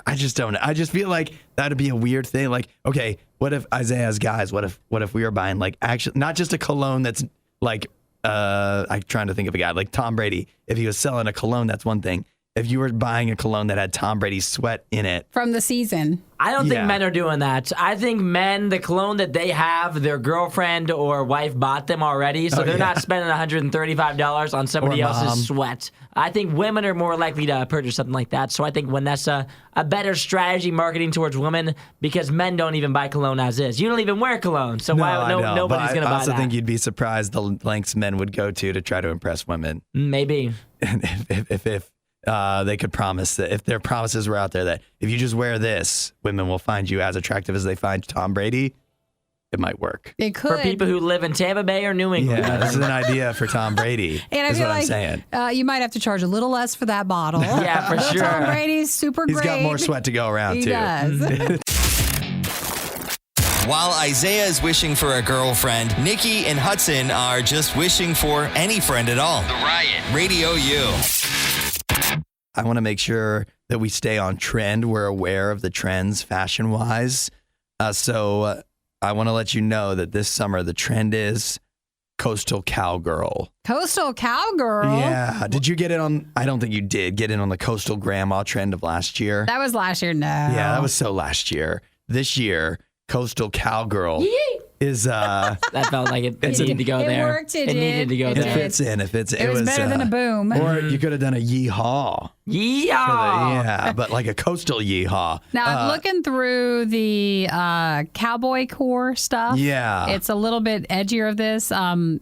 [SPEAKER 1] I just don't know. I just feel like that'd be a weird thing. Like, okay, what if Isaiah's guys? What if we were buying like actually not just a cologne that's like I'm trying to think of a guy like Tom Brady. If he was selling a cologne, that's one thing. If you were buying a cologne that had Tom Brady's sweat in it,
[SPEAKER 2] From the season.
[SPEAKER 3] I don't
[SPEAKER 1] Yeah.
[SPEAKER 3] think men are doing that. I think men, the cologne that they have, their girlfriend or wife bought them already, so they're not spending $135 on somebody
[SPEAKER 1] Or
[SPEAKER 3] else's
[SPEAKER 1] mom.
[SPEAKER 3] sweat. I think women are more likely to purchase something like that. So I think when that's a better strategy marketing towards women, because men don't even buy cologne as is. You don't even wear cologne, so
[SPEAKER 1] I know,
[SPEAKER 3] nobody's
[SPEAKER 1] but
[SPEAKER 3] going to
[SPEAKER 1] I
[SPEAKER 3] buy
[SPEAKER 1] also
[SPEAKER 3] that.
[SPEAKER 1] think you'd be surprised the lengths men would go to try to impress women.
[SPEAKER 3] Maybe.
[SPEAKER 1] And if they could promise that if their promises were out there that if you just wear this, women will find you as attractive as they find Tom Brady, it might work.
[SPEAKER 2] It could.
[SPEAKER 3] For people who live in Tampa Bay or New England.
[SPEAKER 1] Yeah, this is an idea for Tom Brady.
[SPEAKER 2] and I
[SPEAKER 1] is
[SPEAKER 2] feel
[SPEAKER 1] what
[SPEAKER 2] like
[SPEAKER 1] I'm saying.
[SPEAKER 2] You might have to charge a little less for that bottle.
[SPEAKER 3] Yeah, for sure.
[SPEAKER 2] Tom Brady's super
[SPEAKER 1] He's
[SPEAKER 2] great.
[SPEAKER 1] got more sweat to go around
[SPEAKER 2] He
[SPEAKER 1] too.
[SPEAKER 2] does.
[SPEAKER 4] While Isaiah is wishing for a girlfriend, Nikki and Hudson are just wishing for any friend at all. The Riot. Radio U.
[SPEAKER 1] I want to make sure that we stay on trend. We're aware of the trends fashion-wise. So I want to let you know that this summer the trend is coastal cowgirl.
[SPEAKER 2] Coastal cowgirl.
[SPEAKER 1] Yeah. Did you get in on, I don't think you did get in on the coastal grandma trend of last year.
[SPEAKER 2] That was last year. No.
[SPEAKER 1] Yeah, that was so last year. This year, coastal cowgirl is
[SPEAKER 3] That felt like it needed to go
[SPEAKER 2] it
[SPEAKER 3] there.
[SPEAKER 2] worked, it did.
[SPEAKER 3] needed to go
[SPEAKER 2] It
[SPEAKER 1] it
[SPEAKER 3] there.
[SPEAKER 1] fits in. It fits in.
[SPEAKER 2] It was better than a boom.
[SPEAKER 1] Or you could have done a yeehaw.
[SPEAKER 3] Yeah.
[SPEAKER 1] Yeah, but like a coastal yeehaw.
[SPEAKER 2] Now, I'm looking through the cowboy core stuff.
[SPEAKER 1] Yeah.
[SPEAKER 2] It's a little bit edgier of this.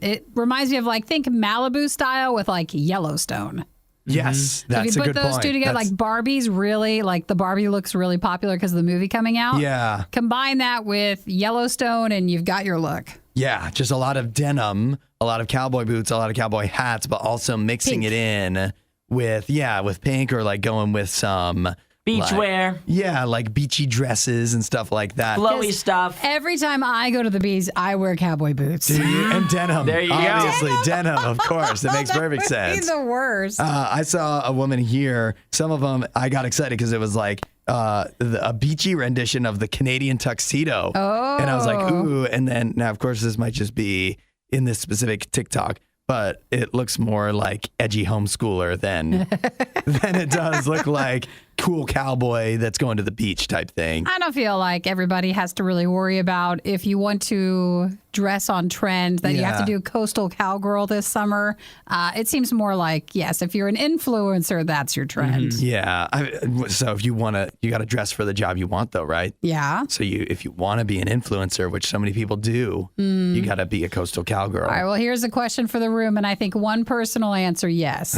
[SPEAKER 2] It reminds me of think Malibu style with Yellowstone.
[SPEAKER 1] Yes, that's
[SPEAKER 2] If you
[SPEAKER 1] a
[SPEAKER 2] put
[SPEAKER 1] good
[SPEAKER 2] those
[SPEAKER 1] point.
[SPEAKER 2] two together,
[SPEAKER 1] That's-
[SPEAKER 2] Barbie's really, the Barbie looks really popular because of the movie coming out.
[SPEAKER 1] Yeah.
[SPEAKER 2] Combine that with Yellowstone and you've got your look.
[SPEAKER 1] Yeah, just a lot of denim, a lot of cowboy boots, a lot of cowboy hats, but also mixing
[SPEAKER 2] Pink.
[SPEAKER 1] it in with pink or going with some
[SPEAKER 3] Beachwear.
[SPEAKER 1] like beachy dresses and stuff like that.
[SPEAKER 3] Flowy stuff.
[SPEAKER 2] Every time I go to the beach, I wear cowboy boots.
[SPEAKER 1] And denim.
[SPEAKER 3] There you go.
[SPEAKER 1] Obviously, denim, of course. It makes perfect
[SPEAKER 2] That would be
[SPEAKER 1] sense.
[SPEAKER 2] the worst.
[SPEAKER 1] I saw a woman here. Some of them, I got excited because it was a beachy rendition of the Canadian tuxedo.
[SPEAKER 2] Oh.
[SPEAKER 1] And I was like, ooh. And then, now, of course, this might just be in this specific TikTok, but it looks more like edgy homeschooler than it does look like cool cowboy that's going to the beach type thing.
[SPEAKER 2] I don't feel like everybody has to really worry about if you want to dress on trend that you have to do coastal cowgirl this summer. It seems more like, yes, if you're an influencer, that's your trend.
[SPEAKER 1] Yeah. So if you want to, you got to dress for the job you want though, right?
[SPEAKER 2] Yeah.
[SPEAKER 1] So if you want to be an influencer, which so many people do, you got to be a coastal cowgirl.
[SPEAKER 2] All right. Well, here's a question for the room, and I think one person will answer yes.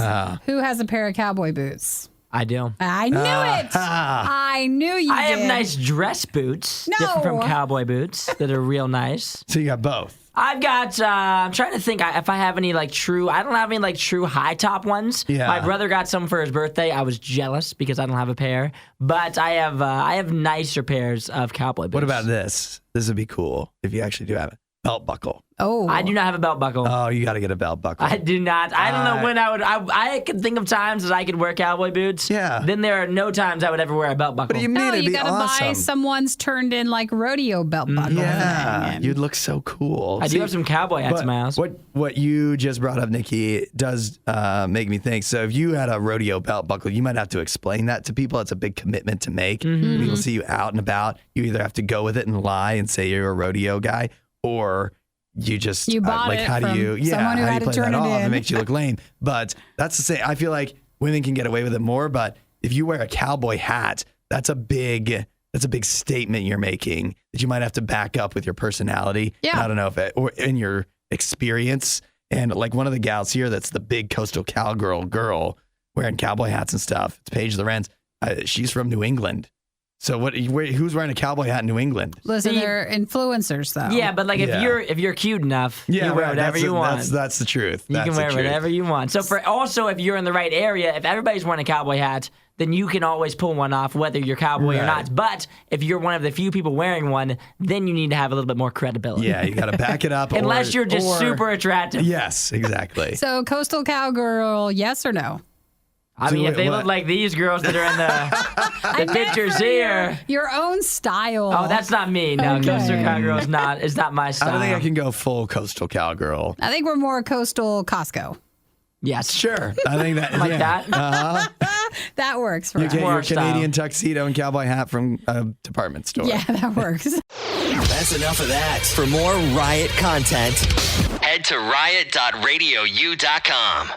[SPEAKER 2] Who has a pair of cowboy boots?
[SPEAKER 3] I do.
[SPEAKER 2] I knew it. I knew you
[SPEAKER 3] I
[SPEAKER 2] did.
[SPEAKER 3] have nice dress boots.
[SPEAKER 2] No.
[SPEAKER 3] Different from cowboy boots that are real nice.
[SPEAKER 1] So you got both.
[SPEAKER 3] I've got, I'm trying to think if I have any I don't have any true high top ones.
[SPEAKER 1] Yeah.
[SPEAKER 3] My brother got some for his birthday. I was jealous because I don't have a pair. But I have nicer pairs of cowboy boots.
[SPEAKER 1] What about this? This would be cool if you actually do have a belt buckle.
[SPEAKER 2] Oh.
[SPEAKER 3] I do not have a belt buckle.
[SPEAKER 1] Oh, you got to get a belt buckle.
[SPEAKER 3] I do not. I don't know when I could think of times that I could wear cowboy boots.
[SPEAKER 1] Yeah.
[SPEAKER 3] Then there are no times I would ever wear a belt buckle.
[SPEAKER 1] What do you mean?
[SPEAKER 2] No,
[SPEAKER 1] It'd
[SPEAKER 2] you
[SPEAKER 1] be
[SPEAKER 2] gotta
[SPEAKER 1] awesome.
[SPEAKER 2] buy someone's turned in rodeo belt buckle.
[SPEAKER 1] Yeah,
[SPEAKER 2] thing.
[SPEAKER 1] you'd look so cool.
[SPEAKER 3] I do have some cowboy hats in my house.
[SPEAKER 1] What you just brought up, Nikki, does make me think. So if you had a rodeo belt buckle, you might have to explain that to people. It's a big commitment to make. People see you out and about. You either have to go with it and lie and say you're a rodeo guy, or you just
[SPEAKER 2] bought it
[SPEAKER 1] how
[SPEAKER 2] from
[SPEAKER 1] do you
[SPEAKER 2] someone who
[SPEAKER 1] how
[SPEAKER 2] had
[SPEAKER 1] do you
[SPEAKER 2] to
[SPEAKER 1] play
[SPEAKER 2] turn
[SPEAKER 1] that
[SPEAKER 2] it
[SPEAKER 1] off?
[SPEAKER 2] in.
[SPEAKER 1] It makes you look lame. But that's the same. I feel like women can get away with it more. But if you wear a cowboy hat, that's a big statement you're making that you might have to back up with your personality.
[SPEAKER 2] Yeah.
[SPEAKER 1] And I don't know or in your experience. And like one of the gals here, that's the big coastal cowgirl girl wearing cowboy hats and stuff. It's Paige Lorenz. She's from New England. So who's wearing a cowboy hat in New England?
[SPEAKER 2] Listen, they're influencers, though.
[SPEAKER 3] Yeah, but if you're cute enough, you wear whatever you want.
[SPEAKER 1] That's the truth.
[SPEAKER 3] You can wear whatever you want. So if you're in the right area, if everybody's wearing a cowboy hat, then you can always pull one off, whether you're cowboy or not. But if you're one of the few people wearing one, then you need to have a little bit more credibility.
[SPEAKER 1] Yeah, you got to back it up.
[SPEAKER 3] Unless you're just super attractive.
[SPEAKER 1] Yes, exactly.
[SPEAKER 2] So coastal cowgirl, yes or no?
[SPEAKER 3] I mean, if they look like these girls that are in the pictures here.
[SPEAKER 2] Your own style.
[SPEAKER 3] Oh, that's not me. No,
[SPEAKER 2] Okay.
[SPEAKER 3] coastal cowgirl is not my style.
[SPEAKER 1] I don't think I can go full coastal cowgirl.
[SPEAKER 2] I think we're more coastal Costco.
[SPEAKER 3] Yes.
[SPEAKER 1] Sure. I think that.
[SPEAKER 3] Like that?
[SPEAKER 2] That works for
[SPEAKER 1] You
[SPEAKER 2] us.
[SPEAKER 1] get your
[SPEAKER 3] style.
[SPEAKER 1] Canadian tuxedo and cowboy hat from a department store.
[SPEAKER 2] Yeah, that works.
[SPEAKER 4] That's enough of that. For more Riot content, head to riot.radiou.com.